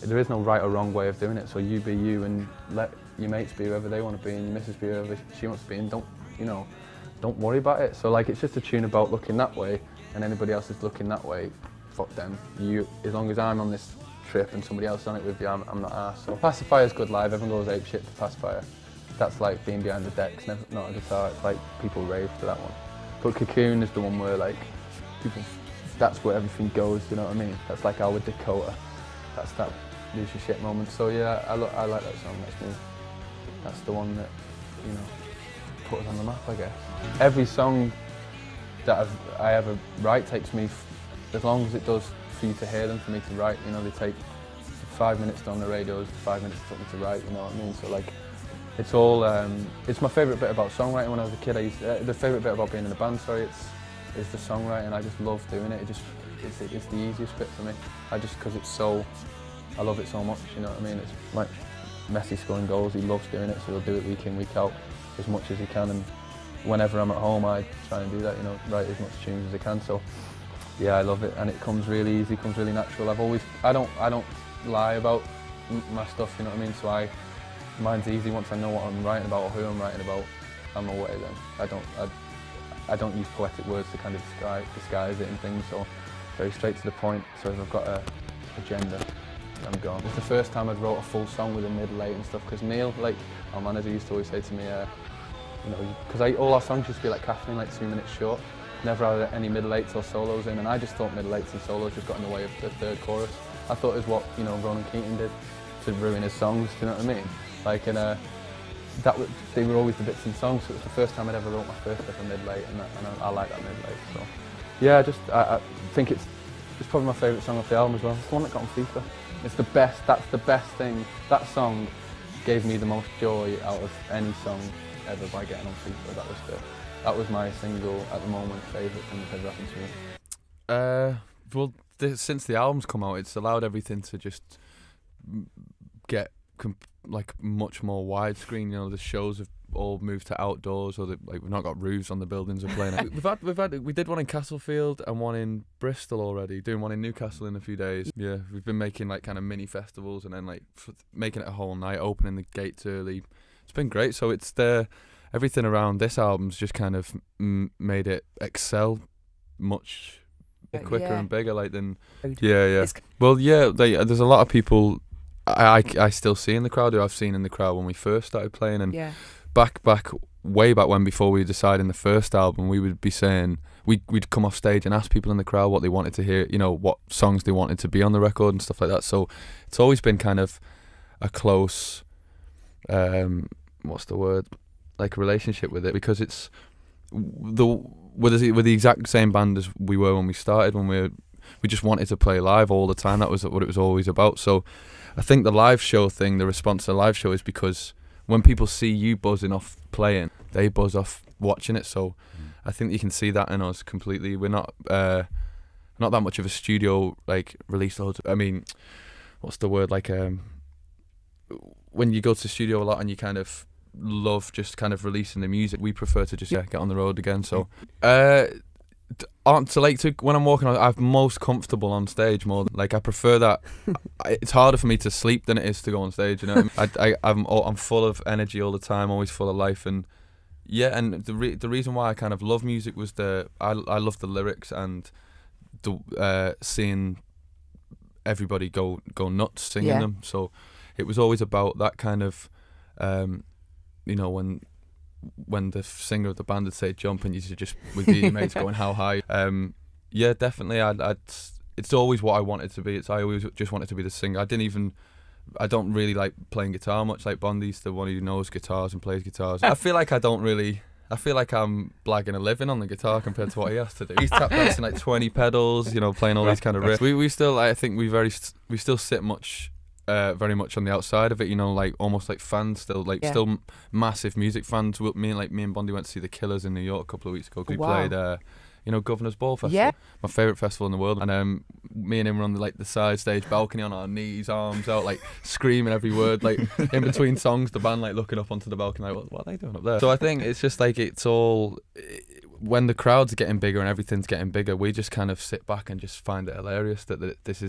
there is no right or wrong way of doing it, so you be you and let your mates be whoever they want to be and your missus be whoever she wants to be, and don't, you know, don't worry about it. So like, it's just a tune about looking that way, and anybody else is looking that way, fuck them. You, as long as I'm on this trip and somebody else on it with you, I'm not arsed. So Pacifier's good live, everyone goes ape shit to Pacifier. That's like being behind the decks, never, not a guitar, it's like people rave to that one. But Cocoon is the one where like, people, that's where everything goes, you know what I mean? That's like our Dakota. That's that lose your shit moment. So yeah, I like that song, that's the one that, you know, put us on the map, I guess. Every song that I ever write takes me, as long as it does for you to hear them, for me to write, you know, they take 5 minutes on the radio, 5 minutes it took me to write, you know what I mean? So like, it's all, it's my favourite bit about songwriting when I was a kid. The favourite bit about being in a band, sorry, is the songwriting. I just love doing it. It's the easiest bit for me. Because it's so, I love it so much, you know what I mean? It's like Messi scoring goals, he loves doing it, so he'll do it week in, week out as much as he can. And whenever I'm at home, I try and do that, you know, write as much tunes as I can. So yeah, I love it, and it comes really easy, comes really natural. I don't lie about my stuff, you know what I mean? So mine's easy. Once I know what I'm writing about or who I'm writing about, I'm away then. I don't use poetic words to kind of disguise it and things, so very straight to the point. So if I've got a agenda, I'm gone. It's the first time I'd wrote a full song with a mid-late and stuff, because Neil, like our manager, used to always say to me, you know, because all our songs used to be like Kathleen, like 2 minutes short, never had any mid-lates or solos in, and I just thought mid-lates and solos just got in the way of the third chorus. I thought it was what, you know, Ronan Keating did to ruin his songs, do you know what I mean? Like, and they were always the bits in songs, so it was the first time I'd ever wrote my first ever mid-late, and I like that mid-late. So yeah, I think it's probably my favourite song off the album as well. It's the one that got on FIFA. It's the best. That's the best thing. That song gave me the most joy out of any song ever by getting on FIFA. That was my single at the moment favourite thing that's ever happened to me. Well, since the album's come out, it's allowed everything to just get like much more widescreen. You know, the shows have all moved to outdoors, or like we've not got roofs on the buildings we're playing at. We did one in Castlefield and one in Bristol already, doing one in Newcastle in a few days. Yeah, we've been making like kind of mini festivals and then like making it a whole night, opening the gates early. It's been great. So it's everything around this album's just kind of made it excel much quicker and bigger, like than well, there's a lot of people I still see in the crowd who I've seen in the crowd when we first started playing, and way back when, before we decided the first album, we would be saying we'd come off stage and ask people in the crowd what they wanted to hear, you know, what songs they wanted to be on the record and stuff like that. So it's always been kind of a close what's the word, like a relationship with it, because it's we're the exact same band as we were when we started, when we just wanted to play live all the time. That was what it was always about. So I think the live show thing, the response to the live show, is because when people see you buzzing off playing, they buzz off watching it. So I think you can see that in us completely. We're not that much of a studio, like, release loads. I mean, what's the word, like when you go to the studio a lot and you kind of love just kind of releasing the music, we prefer to just get on the road again. So when I'm walking on, I'm most comfortable on stage more. Like, I prefer that. It's harder for me to sleep than it is to go on stage, you know. I'm full of energy all the time, always full of life, and and the reason why I kind of love music was I love the lyrics and seeing everybody go nuts singing them. So it was always about that kind of you know, when the singer of the band would say jump and you should just with your mates going how high. Definitely it's always what I wanted to be. I always just wanted to be the singer. I don't really like playing guitar much. Like Bondi's the one who knows guitars and plays guitars. I feel like I'm blagging a living on the guitar compared to what he has to do. He's tap dancing like 20 pedals, you know, playing all these kind of riffs. We still, I think we still sit very much on the outside of it, you know, like almost like fans still, like still massive music fans. Me and Bondi went to see the Killers in New York a couple of weeks ago. We played you know, Governor's Ball Festival, my favourite festival in the world, and me and him were on the side stage balcony on our knees, arms out, like screaming every word, like in between songs, the band like looking up onto the balcony like, what are they doing up there? So I think it's just like, it's all, when the crowd's getting bigger and everything's getting bigger, we just kind of sit back and just find it hilarious that this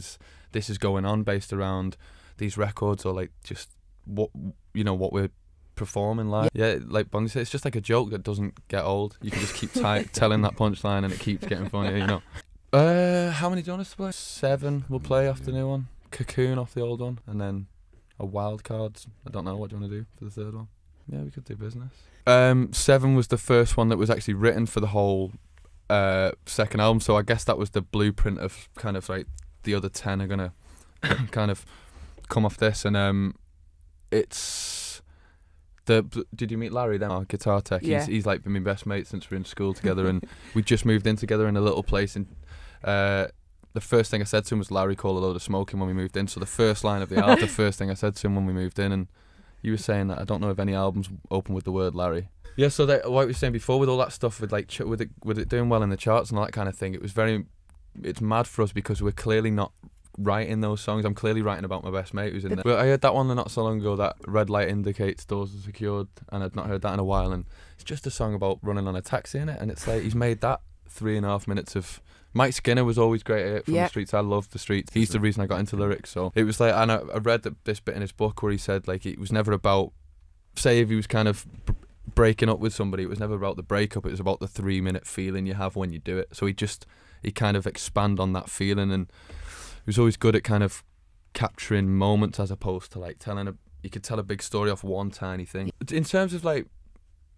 is going on based around these records, or like just what we're performing live. Yeah, like Bondi said, it's just like a joke that doesn't get old. You can just keep telling that punchline and it keeps getting funnier, you know. How many do you want us to play? 7 we'll play off the new one, Cocoon off the old one, and then a wild cards. I don't know, what do you want to do for the third one? Yeah, we could do business. 7 was the first one that was actually written for the whole second album, so I guess that was the blueprint of kind of like the other 10 are gonna kind of come off this. And it's did you meet Larry then, our guitar tech? Yeah. He's like been my best mate since we were in school together, and we just moved in together in a little place. And the first thing I said to him was, Larry called a load of smoking when we moved in. So the first line of the album, the first thing I said to him when we moved in, and you were saying that I don't know if any albums open with the word Larry. Yeah, so that, what we were saying before with all that stuff, with like with it doing well in the charts and all that kind of thing, it's mad for us because we're clearly not writing those songs. I'm clearly writing about my best mate who's in there. But I heard that one not so long ago, that red light indicates doors are secured, and I'd not heard that in a while, and it's just a song about running on a taxi in it, and it's like he's made that 3.5 minutes of. Mike Skinner was always great at it from the streets. I love the streets. He's the reason I got into lyrics. So it was like, and I read this bit in his book where he said like it was never about, say if he was kind of breaking up with somebody, it was never about the breakup. It was about the 3-minute feeling you have when you do it. So he kind of expand on that feeling, and he was always good at kind of capturing moments as opposed to like you could tell a big story off one tiny thing. In terms of like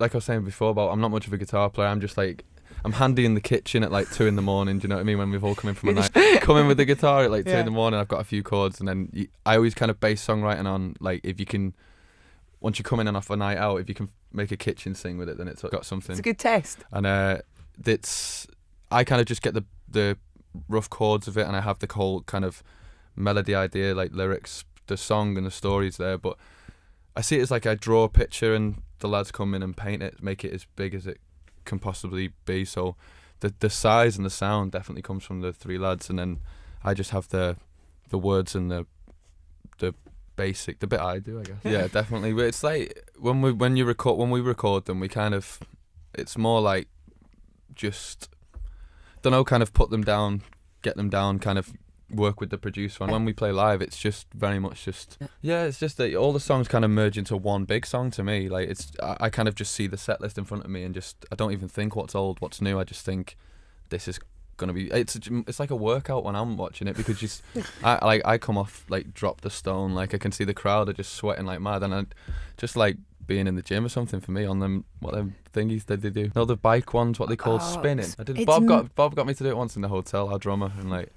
I was saying before about, I'm not much of a guitar player. I'm just like, I'm handy in the kitchen at like 2 in the morning. Do you know what I mean? When we've all come in from a night, come in with the guitar at like 2 in the morning. I've got a few chords, and then I always kind of base songwriting on like, if you can, once you come in and off a night out, if you can make a kitchen sing with it, then it's got something. It's a good test. And I kind of just get the rough chords of it, and I have the whole kind of melody idea, like lyrics, the song and the stories there. But I see it as like I draw a picture and the lads come in and paint it, make it as big as it can possibly be. So the size and the sound definitely comes from the 3 lads, and then I just have the words and the basic, the bit I do, I guess. Yeah, definitely. But it's like when we record them, we kind of, it's more like just, don't know, kind of put them down, get them down, kind of work with the producer. And when we play live, it's just very much just, it's just that all the songs kind of merge into one big song to me. Like I kind of just see the set list in front of me and just, I don't even think what's old, what's new. I just think this is gonna be, it's like a workout when I'm watching it, because I come off like Drop the Stone, like I can see the crowd are just sweating like mad, and I just like being in the gym or something for me on them, what them thingies that they do. No, the bike ones, what they call spinning. I did. Bob got me to do it once in the hotel, our drummer, and like,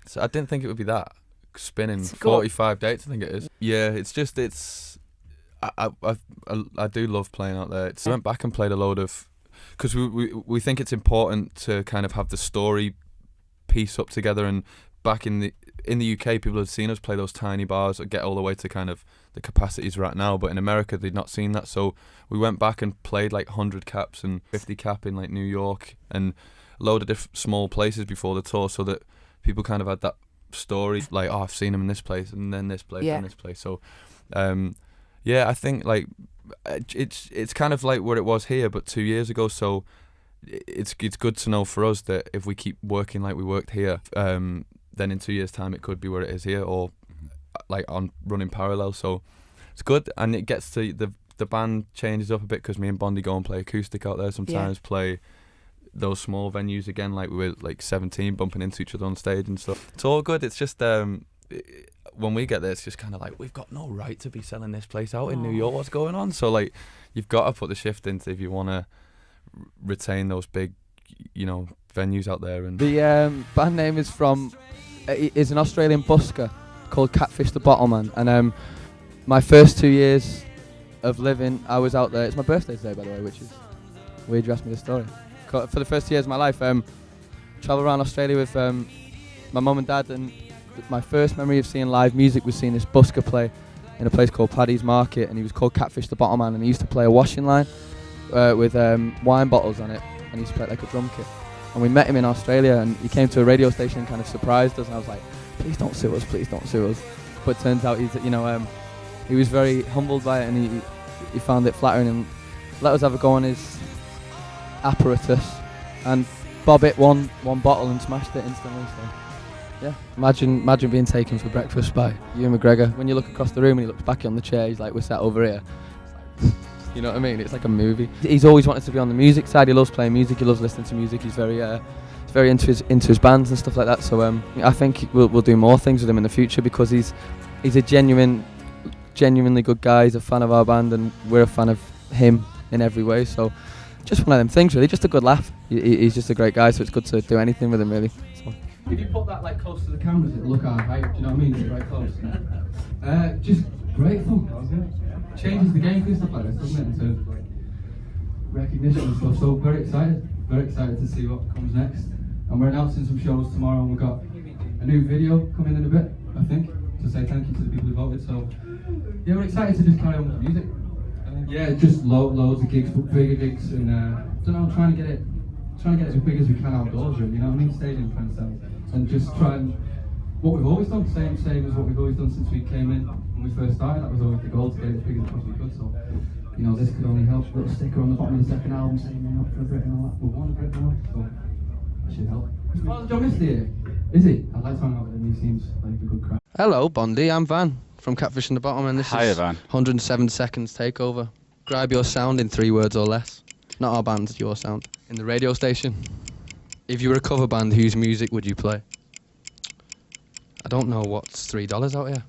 so I didn't think it would be that spinning 45 dates. I think it is. Yeah, it's just I do love playing out there. I went back and played a load of, because we think it's important to kind of have the story piece up together. And back in the UK, people had seen us play those tiny bars or get all the way to kind of the capacities right now, but in America they'd not seen that. So we went back and played like 100 caps and 50 cap in like New York and a load of different small places before the tour, so that people kind of had that story, like, oh, I've seen them in this place and then this place and this place. So I think like it's kind of like where it was here but 2 years ago. So it's good to know for us that if we keep working like we worked here, then in 2 years time it could be where it is here, or like on running parallel. So it's good, and it gets to the band changes up a bit, because me and Bondi go and play acoustic out there sometimes, play those small venues again, like we were like 17 bumping into each other on stage and stuff. It's all good. It's just when we get there, it's just kind of like, we've got no right to be selling this place out in New York. What's going on? So like, you've got to put the shift into if you want to retain those big, venues out there. And the band name is is an Australian busker called Catfish the Bottleman, and my first 2 years of living, I was out there. It's my birthday today, by the way, which is weird you asked me this story. For the first 2 years of my life, travel around Australia with my mum and dad, and my first memory of seeing live music was seeing this busker play in a place called Paddy's Market, and he was called Catfish the Bottleman, and he used to play a washing line with wine bottles on it, and he used to play it like a drum kit. And we met him in Australia, and he came to a radio station and kind of surprised us, and I was like, please don't sue us. But it turns out he was very humbled by it, and he found it flattering and let us have a go on his apparatus. and Bob hit one bottle and smashed it instantly. So yeah, imagine being taken for breakfast by Ewan McGregor. When you look across the room and he looks back on the chair, he's like, we're sat over here. You know what I mean? It's like a movie. He's always wanted to be on the music side. He loves playing music. He loves listening to music. He's very into his bands and stuff like that. So I think we'll do more things with him in the future because he's a genuinely good guy. He's a fan of our band, and we're a fan of him in every way. So just one of them things, really. Just a good laugh. He's just a great guy. So it's good to do anything with him, really. So. If you put that like close to the cameras, it'll look alright. Do you know what I mean? It's right close. Just grateful. Changes the game and stuff like this, doesn't it? In terms of like recognition and stuff. So very excited to see what comes next. And we're announcing some shows tomorrow, and we've got a new video coming in a bit, I think, to say thank you to the people who voted. So yeah, we're excited to just carry on with the music. Yeah, just loads of gigs, but bigger gigs, and don't know, trying to get it as big as we can outdoors, really. You know what I mean? Stadium kind of stuff, and just try and what we've always done, same as what we've always done since we came in when we first started. That was always the goal, to get it as big as possibly could. So you know, this could only help. A little sticker on the bottom of the second album saying we're not for a Brit and all that. We're one a Brit now, so that should help. Father John Misty here, is he? I'd like to hang out with him. He seems like a good crack. Hello, Bondi. I'm Van from Catfish in the Bottom, and this is Van. 107 Seconds Takeover. Describe your sound in 3 words or less. Not our band, your sound. In the radio station. If you were a cover band, whose music would you play? I don't know what's $3 out here.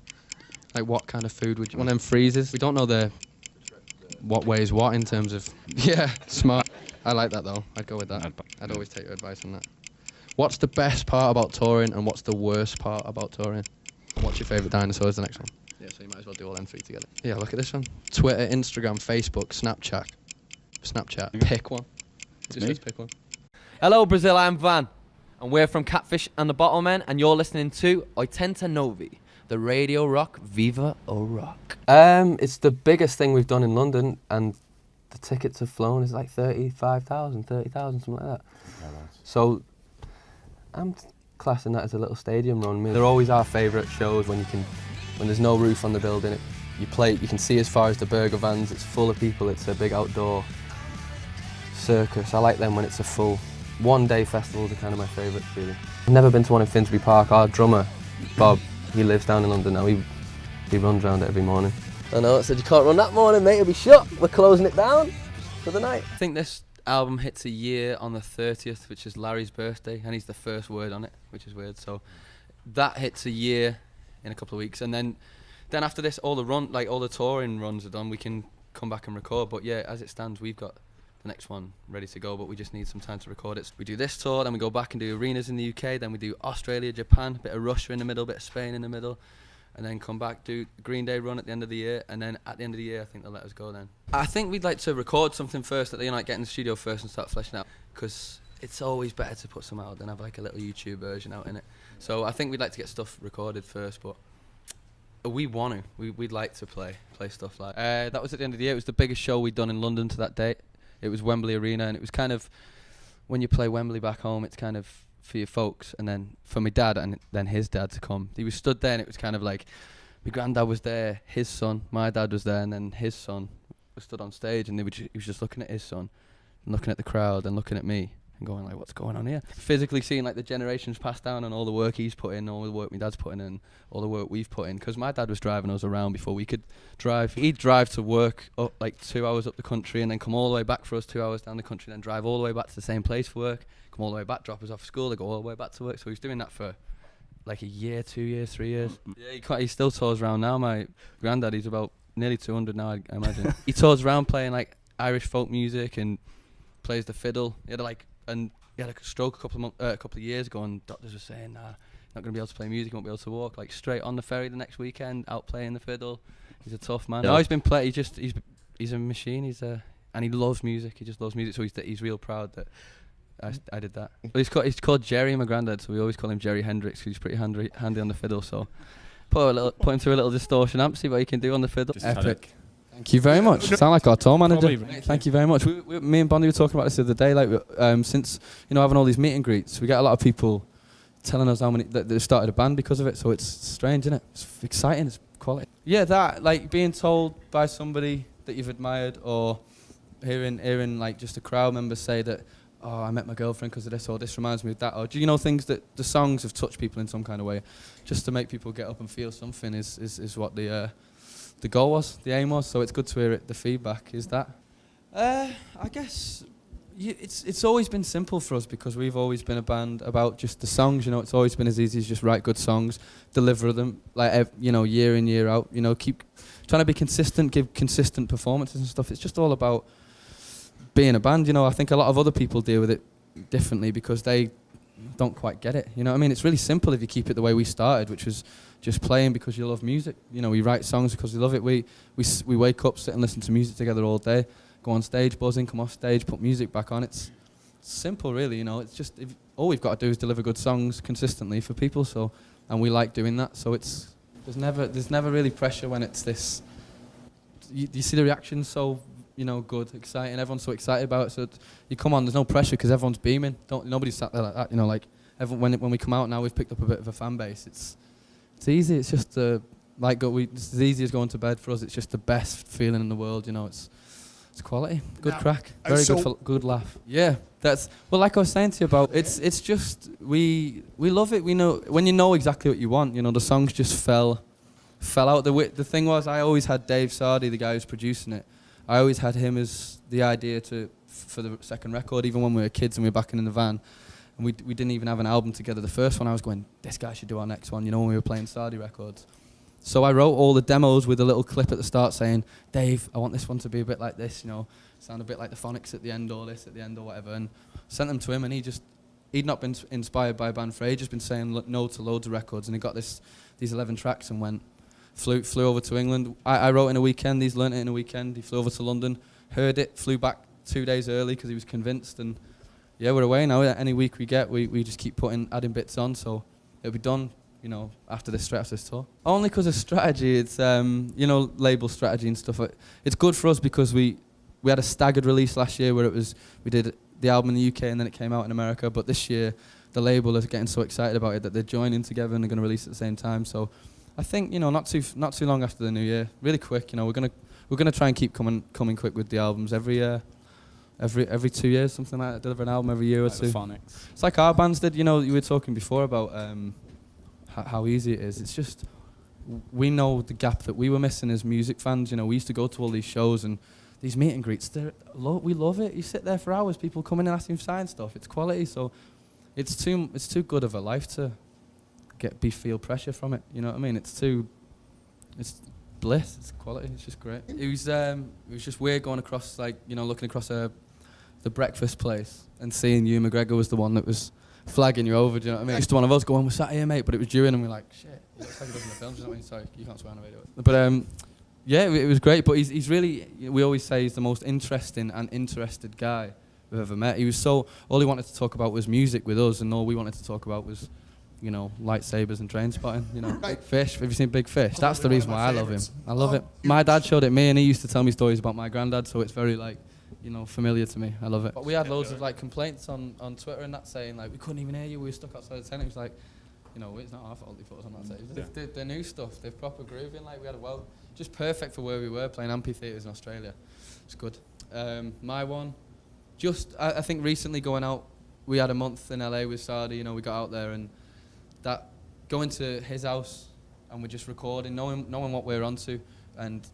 Like, what kind of food would you... One of them freezes. We don't know what weighs what in terms of... Yeah, smart. I like that, though. I'd go with that. I'd always take your advice on that. What's the best part about touring, and what's the worst part about touring? What's your favourite dinosaur is the next one? Yeah, so you might as well do all them 3 together. Yeah, look at this one. Twitter, Instagram, Facebook, Snapchat. Pick one. Just pick one. Hello Brazil, I'm Van, and we're from Catfish and the Bottlemen, and you're listening to Oitenta Novi, the Radio Rock Viva o Rock. It's the biggest thing we've done in London, and the tickets have flown. It's like 30,000, something like that. Yeah, so I'm classing that as a little stadium run. They're always our favourite shows when there's no roof on the building. You can see as far as the burger vans. It's full of people. It's a big outdoor circus. I like them when it's a full. One-day festivals are kind of my favourites, really. I've never been to one in Finsbury Park. Our drummer, Bob, he lives down in London now. He runs around it every morning. I know, it said you can't run that morning, mate, it'll be shut. We're closing it down for the night. I think this album hits a year on the 30th, which is Larry's birthday, and he's the first word on it, which is weird. So that hits a year in a couple of weeks, and then after this, all the touring runs are done. We can come back and record. But yeah, as it stands, we've got the next one ready to go, but we just need some time to record it. We do this tour, then we go back and do arenas in the UK, then we do Australia, Japan, a bit of Russia in the middle, a bit of Spain in the middle, and then come back, do Green Day run at the end of the year, and then at the end of the year I think they'll let us go then. I think we'd like to record something first, get in the studio first and start fleshing out, because it's always better to put some out than have like a little YouTube version out in it. So I think we'd like to get stuff recorded first, but we'd like to play stuff like that. Was at the end of the year. It was the biggest show we'd done in London to that date. It was Wembley Arena, and it was kind of, when you play Wembley back home, it's kind of for your folks, and then for my dad and then his dad to come. He was stood there, and it was kind of like, my granddad was there, his son, my dad was there, and then his son was stood on stage, and he was just looking at his son, and looking at the crowd, and looking at me, and going like, what's going on here? Physically seeing like the generations passed down, and all the work he's put in, all the work my dad's put in, and all the work we've put in, because my dad was driving us around before we could drive. He'd drive to work up like 2 hours up the country, and then come all the way back for us 2 hours down the country, then drive all the way back to the same place for work, come all the way back, drop us off school, they go all the way back to work. So he was doing that for like a year, 2 years, 3 years. Yeah, he still tours around now. My granddad, he's about nearly 200 now, I imagine. He tours around playing like Irish folk music and plays the fiddle. He had a stroke a couple of years ago, and doctors were saying, not going to be able to play music, won't be able to walk. Like straight on the ferry the next weekend, out playing the fiddle. He's a tough man. No, he's been playing. He's a machine. And he loves music. He just loves music. So he's real proud that I did that. But he's called Jerry, my granddad. So we always call him Jerry Hendrix because he's pretty handy on the fiddle. So put him through a little distortion amp, see what he can do on the fiddle. Epic. Thank you very much. Sound like our tour manager. Thank you very much. Me and Bondi were talking about this the other day. Like, since having all these meet and greets, we get a lot of people telling us how many that they started a band because of it. So it's strange, isn't it? It's exciting. It's quality. Yeah, that like being told by somebody that you've admired, or hearing like just a crowd member say that, oh, I met my girlfriend because of this, or this reminds me of that, or do you know things that the songs have touched people in some kind of way, just to make people get up and feel something is what the goal was, the aim was. So it's good to hear it. The feedback is that. I guess it's always been simple for us because we've always been a band about just the songs. You know, it's always been as easy as just write good songs, deliver them like year in year out. You know, keep trying to be consistent, give consistent performances and stuff. It's just all about being a band. You know, I think a lot of other people deal with it differently because they don't quite get it. You know what I mean? It's really simple if you keep it the way we started, which was just playing because you love music. You know, we write songs because we love it. We wake up, sit and listen to music together all day. Go on stage, buzzing, come off stage, put music back on. It's simple, really. You know, it's just all we've got to do is deliver good songs consistently for people. So, and we like doing that. So there's never really pressure when it's this. You see the reaction so good, exciting. Everyone's so excited about it. So you come on, there's no pressure because everyone's beaming. Nobody's sat there like that. You know, like when we come out now, we've picked up a bit of a fan base. It's easy. It's just it's as easy as going to bed for us. It's just the best feeling in the world. You know, it's quality, good crack, very good laugh. Yeah, like I was saying to you about, it's just, we love it. We know, when you know exactly what you want, you know, the songs just fell out. The thing was, I always had Dave Sardi, the guy who's producing it, I always had him as the idea for the second record, even when we were kids and we were back in the van, and we didn't even have an album together. The first one I was going, this guy should do our next one, you know, when we were playing Sardi records. So I wrote all the demos with a little clip at the start saying, Dave, I want this one to be a bit like this, you know, sound a bit like the Phonics at the end or this at the end or whatever, and sent them to him, and he'd not been inspired by a band for ages, been saying no to loads of records, and he got these 11 tracks and flew over to England. I wrote in a weekend, he's learnt it in a weekend, he flew over to London, heard it, flew back 2 days early because he was convinced, and yeah, we're away now. Any week we get, we just keep adding bits on, so it'll be done, you know, straight after this tour. Only because of strategy, it's, label strategy and stuff. It's good for us because we had a staggered release last year where we did the album in the UK and then it came out in America, but this year the label is getting so excited about it that they're joining together and they're going to release it at the same time. So I think, you know, not too long after the new year, really quick, you know, we're gonna try and keep coming quick with the albums every 2 years, something like that, deliver an album every year or two. Phonics. It's like our bands did, you know, you were talking before about how easy it is. It's just, we know the gap that we were missing as music fans. You know, we used to go to all these shows and these meet and greets. We love it. You sit there for hours, people coming and asking for sign stuff. It's quality, so it's too good of a life to feel pressure from it. You know what I mean? It's bliss. It's quality. It's just great. It was just weird going across, like, you know, looking across the breakfast place and seeing Ewan McGregor was the one that was flagging you over, do you know what I mean? Just one of us going, we're sat here, mate, but it was Ewan, and we're like, shit, he looks like he does in the films, do you know what I mean? Sorry, you can't swear on the radio. But yeah, it was great, but he's really, we always say he's the most interesting and interested guy we've ever met. He was all he wanted to talk about was music with us, and all we wanted to talk about was, you know, lightsabers and train spotting, you know. Big Fish, have you seen Big Fish? That's the reason why I love him. I love it. My dad showed it me, and he used to tell me stories about my granddad, so it's very, like, you know, familiar to me. I love it. But we had loads of, like, complaints on Twitter and that saying, like, we couldn't even hear you, we were stuck outside the tent. It was like, you know, it's not our fault they put us on that stage. Yeah. They're new stuff, they're proper grooving, like, we had just perfect for where we were, playing amphitheatres in Australia. It's good. My one, I think recently going out, we had a month in LA with Sardi, you know, we got out there, and that, going to his house, and we're just recording, knowing what we're onto, and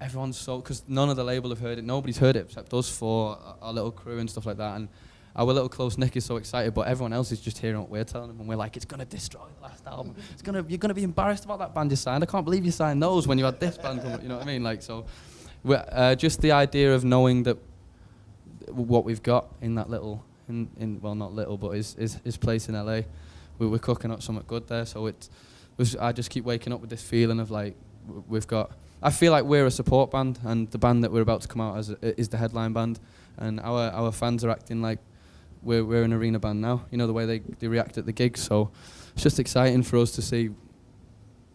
everyone's so, because none of the label have heard it, nobody's heard it except us four, our little crew and stuff like that, and our little close Nick is so excited, but everyone else is just hearing what we're telling them, and we're like, it's gonna destroy the last album. You're gonna be embarrassed about that band you signed. I can't believe you signed those when you had this band. You know what I mean? Like, so, just the idea of knowing that what we've got in that little, well, not little, but his place in LA, we're cooking up something good there. So I just keep waking up with this feeling of, like, I feel like we're a support band, and the band that we're about to come out as is the headline band, and our fans are acting like we're an arena band now. You know, the way they react at the gigs. So it's just exciting for us to see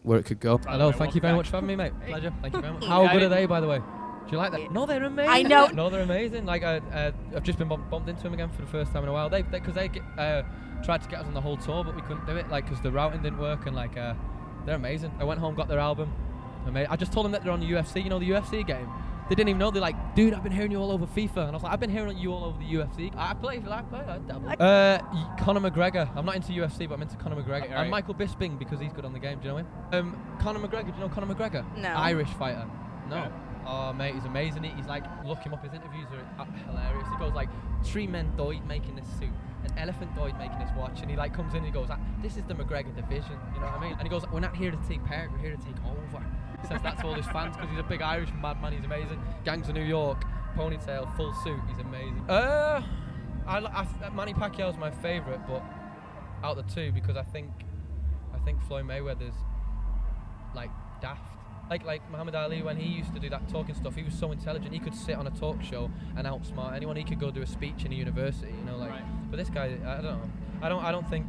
where it could go. Hello, thank you very much for having me, mate. Pleasure. Thank you very much. How good are they, by the way? Do you like that? No, they're amazing. I know. No, they're amazing. Like, I've just been bumped into them again for the first time in a while. They tried to get us on the whole tour, but we couldn't do it, like, because the routing didn't work, and, like, they're amazing. I went home, got their album. I just told them that they're on the UFC, you know, the UFC game. They didn't even know. They're like, dude, I've been hearing you all over FIFA. And I was like, I've been hearing you all over the UFC. I dabble. Conor McGregor. I'm not into UFC, but I'm into Conor McGregor. And Michael Bisping, because he's good on the game. Do you know him? Conor McGregor. Do you know Conor McGregor? No. Irish fighter. No. Oh, mate, he's amazing. He's like, look him up. His interviews are hilarious. He goes like, 3 men died making this suit. An elephant died making this watch. And he like comes in and he goes, this is the McGregor division. You know what I mean? And he goes, we're not here to take part. We're here to take over. He says that to all his fans because he's a big Irish madman. He's amazing. Gangs of New York, ponytail, full suit. He's amazing. Manny Pacquiao's my favourite, but out of the two, because I think Floyd Mayweather's like daft. Like Muhammad Ali, when he used to do that talking stuff, he was so intelligent. He could sit on a talk show and outsmart anyone. He could go do a speech in a university, you know, like. Right. But this guy, I don't know. I don't think.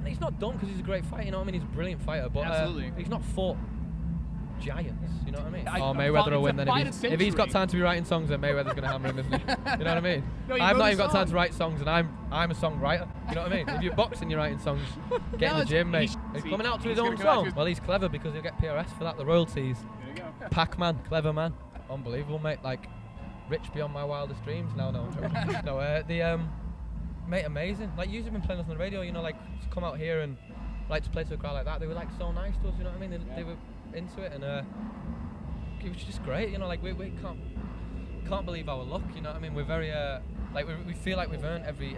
He's not dumb because he's a great fighter. You know what I mean? He's a brilliant fighter, but he's not fought giants. You know what I mean? Mayweather will win then. If he's got time to be writing songs, then Mayweather's gonna hammer him, isn't he? You know what I mean? I've not even got time to write songs, and I'm a songwriter. You know what I mean? If you're boxing, you're writing songs. Get in the gym, mate. He's coming out to his own song. Well, he's clever because he'll get PRS for that. The royalties. Pac-Man, clever man, unbelievable, mate. Like rich beyond my wildest dreams. No, mate, amazing. Like you've been playing us on the radio, you know, like to come out here and like to play to a crowd like that. They were like so nice to us, you know what I mean? They were into it, and it was just great, you know. Like we can't believe our luck, you know what I mean? We're very like we feel like we've earned every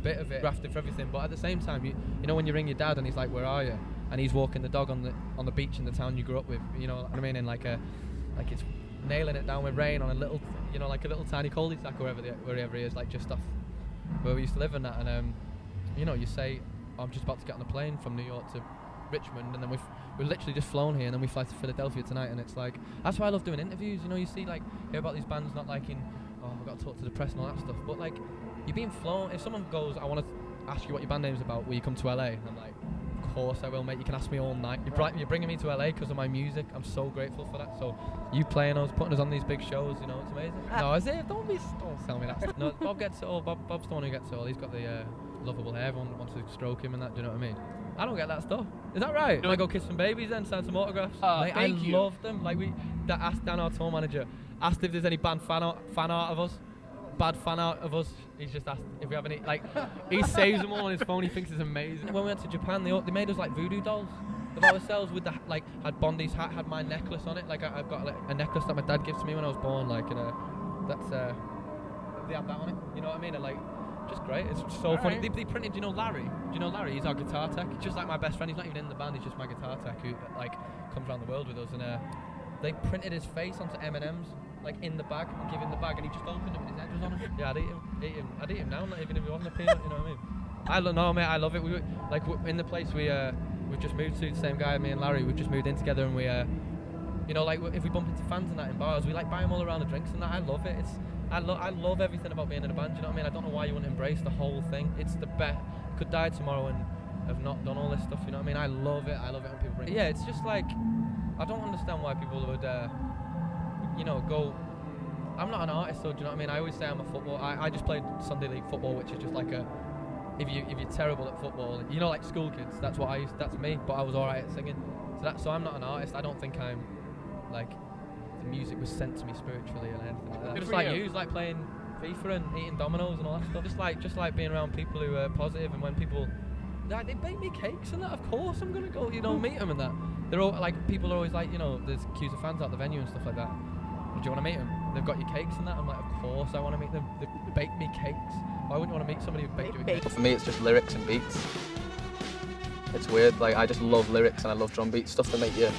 bit of it, grafted for everything. But at the same time, you know, when you ring your dad and he's like, "Where are you?" and he's walking the dog on the beach in the town you grew up with, you know what I mean? And like it's nailing it down with rain on a little, you know, like a little tiny cul-de-sac wherever he is, like just off where we used to live and that. And you know, you say, I'm just about to get on a plane from New York to Richmond, and then we're literally just flown here, and then we fly to Philadelphia tonight. And it's like, that's why I love doing interviews. You know, you see, like, hear about these bands not liking, I've got to talk to the press and all that stuff. But like, you're being flown. If someone goes, I want to ask you what your band name's about, will you come to LA? And I'm like, of course I will, mate. You can ask me all night. You're bringing me to LA because of my music. I'm so grateful for that. So you playing us, putting us on these big shows, you know, it's amazing. No, is it? Don't tell me that. No, Bob gets it all. Bob's the one who gets it all. He's got the lovable hair. Everyone wants to stroke him and that. Do you know what I mean? I don't get that stuff. Is that right? No. I go kiss some babies then, sign some autographs. Like, I love them. Like asked Dan, our tour manager, asked if there's any band fan art of us. Bad fan art of us. He's just asked if we have any. Like, he saves them all on his phone. He thinks it's amazing. When we went to Japan, they made us like voodoo dolls of ourselves with the like. Had Bondi's hat, had my necklace on it. Like I've got like a necklace that my dad gives to me when I was born. Like, that's they had that on it. You know what I mean? And like, just great. It's so funny. They printed. Do you know Larry? Do you know Larry? He's our guitar tech. Just like my best friend. He's not even in the band. He's just my guitar tech who like comes around the world with us. And they printed his face onto M&Ms. Like in the bag, and give him the bag, and he just opened him and his head was on him. Yeah, I'd eat him now, not even if he wasn't a peanut, you know what I mean? I don't know, mate, I love it. We were, like, in the place we've just moved to, the same guy, me and Larry, we've just moved in together, and we, you know, like, if we bump into fans and that in bars, we like buy them all around the drinks and that. I love it. I love everything about being in a band, you know what I mean? I don't know why you wouldn't embrace the whole thing. It's the best. Could die tomorrow and have not done all this stuff, you know what I mean? I love it when people bring it. Yeah, it's just like, I don't understand why people would, you know, go. I'm not an artist, so do you know what I mean? I always say I'm a football. I just played Sunday League football, which is just like if you're terrible at football, you know, like school kids. That's me. But I was alright at singing. So I'm not an artist. I don't think I'm like the music was sent to me spiritually or anything like that. Just like you, it's like playing FIFA and eating Dominoes and all that stuff. Just like being around people who are positive, and when people like, they bake me cakes and that. Of course I'm gonna go, you know, meet them and that. They're all like, people are always like, you know, there's queues of fans out the venue and stuff like that. Do you want to meet them? They've got your cakes and that. I'm like, of course I want to meet them. They bake me cakes. Why wouldn't you want to meet somebody who baked you a cake? For me, it's just lyrics and beats. It's weird. Like, I just love lyrics and I love drum beats, stuff that make you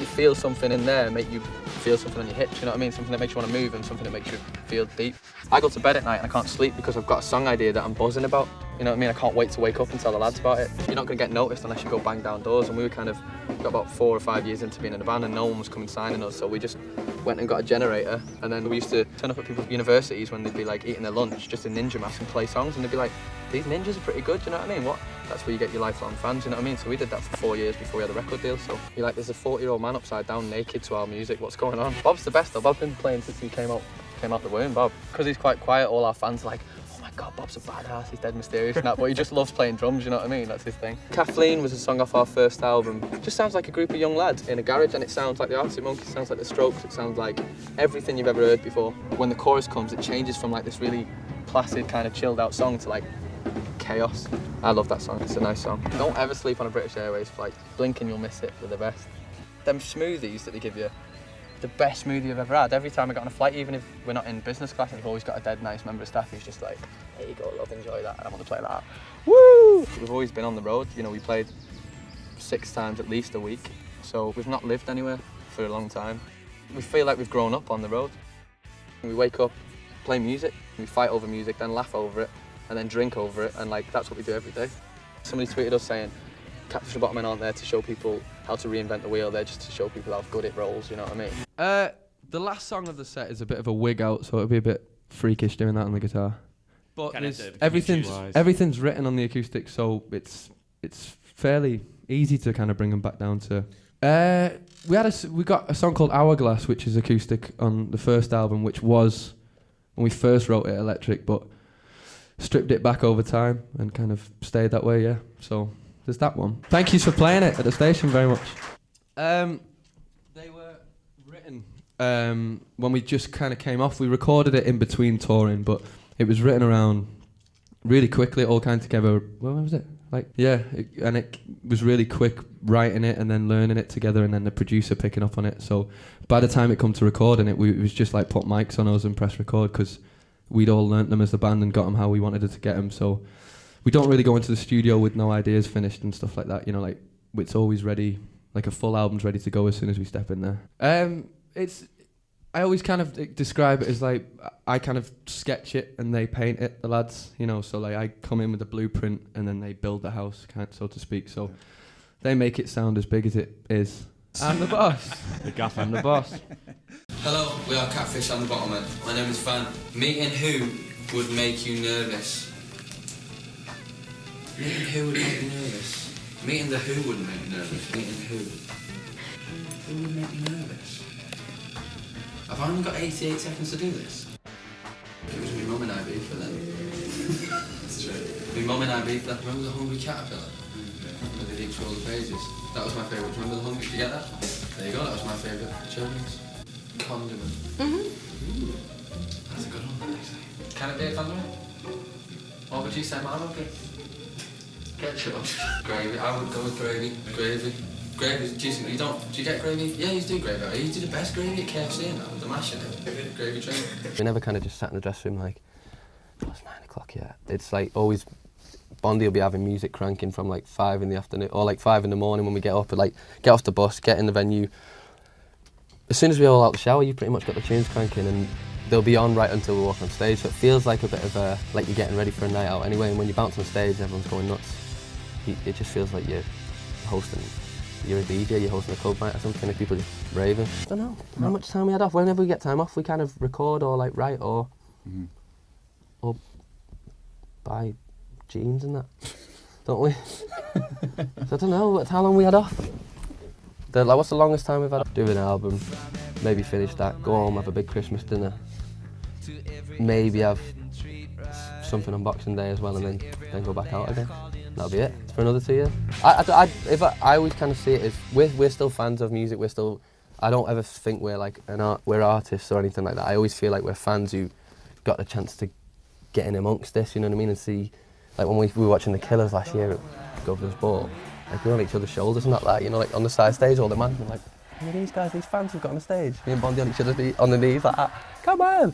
feel something in there, make you feel something on your hips. You know what I mean? Something that makes you want to move and something that makes you feel deep. I go to bed at night and I can't sleep because I've got a song idea that I'm buzzing about. You know what I mean? I can't wait to wake up and tell the lads about it. You're not going to get noticed unless you go bang down doors. And we were got about 4 or 5 years into being in a band and no one was coming signing us. So we just went and got a generator. And then we used to turn up at people's universities when they'd be like eating their lunch, just in ninja mask and play songs. And they'd be like, these ninjas are pretty good, do you know what I mean? That's where you get your lifelong fans, you know what I mean? So we did that for 4 years before we had a record deal. So you're like, there's a 40-year-old man upside down naked to our music. What's going on? Bob's the best though. Bob's been playing since he came out the womb, Bob. Because he's quite quiet, all our fans are like, oh my God, Bob Bob's a badass, he's dead mysterious and that, but he just loves playing drums, you know what I mean? That's his thing. Kathleen was a song off our first album. It just sounds like a group of young lads in a garage, and it sounds like the Arctic Monkeys, it sounds like the Strokes, it sounds like everything you've ever heard before. When the chorus comes, it changes from like this really placid, kind of chilled out song to like chaos. I love that song, it's a nice song. Don't ever sleep on a British Airways flight. Blink and you'll miss it, they're the best. Them smoothies that they give you, the best smoothie I've ever had. Every time I got on a flight, even if we're not in business class, I've always got a dead nice member of staff who's just like, there you go, love, enjoy that, and I want to play that. Woo! We've always been on the road, you know, we played 6 times at least a week, so we've not lived anywhere for a long time. We feel like we've grown up on the road. We wake up, play music, we fight over music, then laugh over it, and then drink over it, and like that's what we do every day. Somebody tweeted us saying, Catfish and Bottommen aren't there to show people how to reinvent the wheel, they're just to show people how good it rolls, you know what I mean? The last song of the set is a bit of a wig out, so it'll be a bit freakish doing that on the guitar. But everything's written on the acoustic, so it's fairly easy to kind of bring them back down to. We got a song called Hourglass, which is acoustic on the first album, which was when we first wrote it electric, but stripped it back over time and kind of stayed that way. Yeah, so there's that one. Thank you for playing it at the station very much. They were written when we just kind of came off. We recorded it in between touring, but it was written around really quickly. It all came together. When was it? And it was really quick writing it and then learning it together, and then the producer picking up on it. So by the time it come to recording it, it was just like put mics on us and press record, because we'd all learnt them as the band and got them how we wanted it to get them. So we don't really go into the studio with no ideas finished and stuff like that. You know, like it's always ready, like a full album's ready to go as soon as we step in there. I always kind of describe it as like I kind of sketch it and they paint it, the lads, you know. So like I come in with the blueprint and then they build the house, so to speak. So they make it sound as big as it is. I'm the boss. The gaffer. I'm the boss. Hello, we are Catfish and the Bottommen. My name is Van. Meeting who would make you nervous? Meeting who would make you nervous? Meeting the who wouldn't make me nervous. Meeting who? Who would make me nervous? I've only got 88 seconds to do this. It was my mum and Ibiza then. That's true. My mum and Ibiza. Remember the Hungry Caterpillar? Where they dig through all the pages? That was my favourite. Remember the Hungry? Did you get that? There you go, that was my favourite children's condiment. Ooh, that's a good one, actually. Can it be a condiment? What would you say, Mum? Ketchup. Gravy. I would go with gravy. Gravy. Gravy, do you get gravy? Yeah, you do gravy. You do the best gravy at KFC and that, with the mash in it. Gravy train. We never kind of just sat in the dressing room like, oh, it's 9 o'clock yet. It's like always, Bondi will be having music cranking from like 5 in the afternoon, or like 5 in the morning when we get up, and like get off the bus, get in the venue. As soon as we all out the shower, you've pretty much got the tunes cranking, and they'll be on right until we walk on stage. So it feels like a bit of a, like you're getting ready for a night out anyway, and when you bounce on stage, everyone's going nuts. It just feels like you're hosting. You're a DJ, you're hosting a club night or something, and people just raving. I don't know how much time we had off. Whenever we get time off, we kind of record or like write or buy jeans and that, don't we? So I don't know how long we had off. What's the longest time we've had off? Do an album, maybe finish that, go home, have a big Christmas dinner, maybe have something on Boxing Day as well, and then go back out again. That'll be it for another 2 years. I always kind of see it as we're still fans of music. I don't ever think we're like we're artists or anything like that. I always feel like we're fans who got the chance to get in amongst this. You know what I mean? And see, like when we were watching the Killers last year at Governor's Ball, like we were on each other's shoulders and that. You know, like on the side stage, all the man were like, "Hey, these guys, these fans have got on the stage." Me and Bondi on each other's on the knees like that. Come on!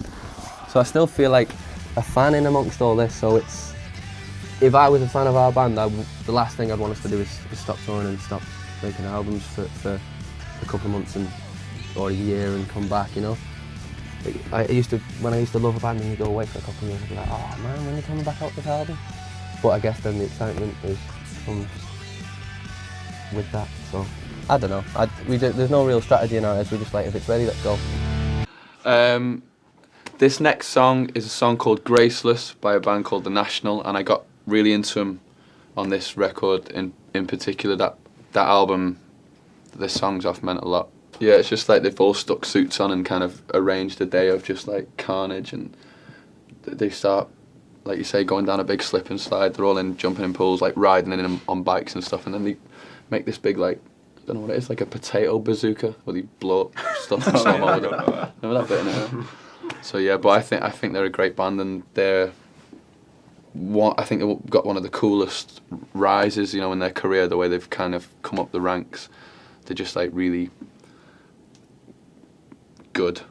So I still feel like a fan in amongst all this. So it's. If I was a fan of our band, the last thing I'd want us to do is stop touring and stop making albums for a couple of months or a year and come back, you know. When I used to love a band and you go away for a couple of years, I'd be like, oh man, when are you coming back out with this album? But I guess then the excitement comes with that, so I don't know. There's no real strategy in our heads, we're just like, if it's ready, let's go. This next song is a song called Graceless by a band called The National, and I got really into them on this record in particular. That album, the songs off meant a lot. Yeah, it's just like they've all stuck suits on and kind of arranged a day of just like carnage, and they start like you say, going down a big slip and slide. They're all in jumping in pools, like riding in them on bikes and stuff, and then they make this big, like, I don't know what it is, like a potato bazooka, where they blow up stuff and slam over them. Remember that bit in it? So yeah, but I think they're a great band, and I think they've got one of the coolest rises, you know, in their career. The way they've kind of come up the ranks, they're just like really good.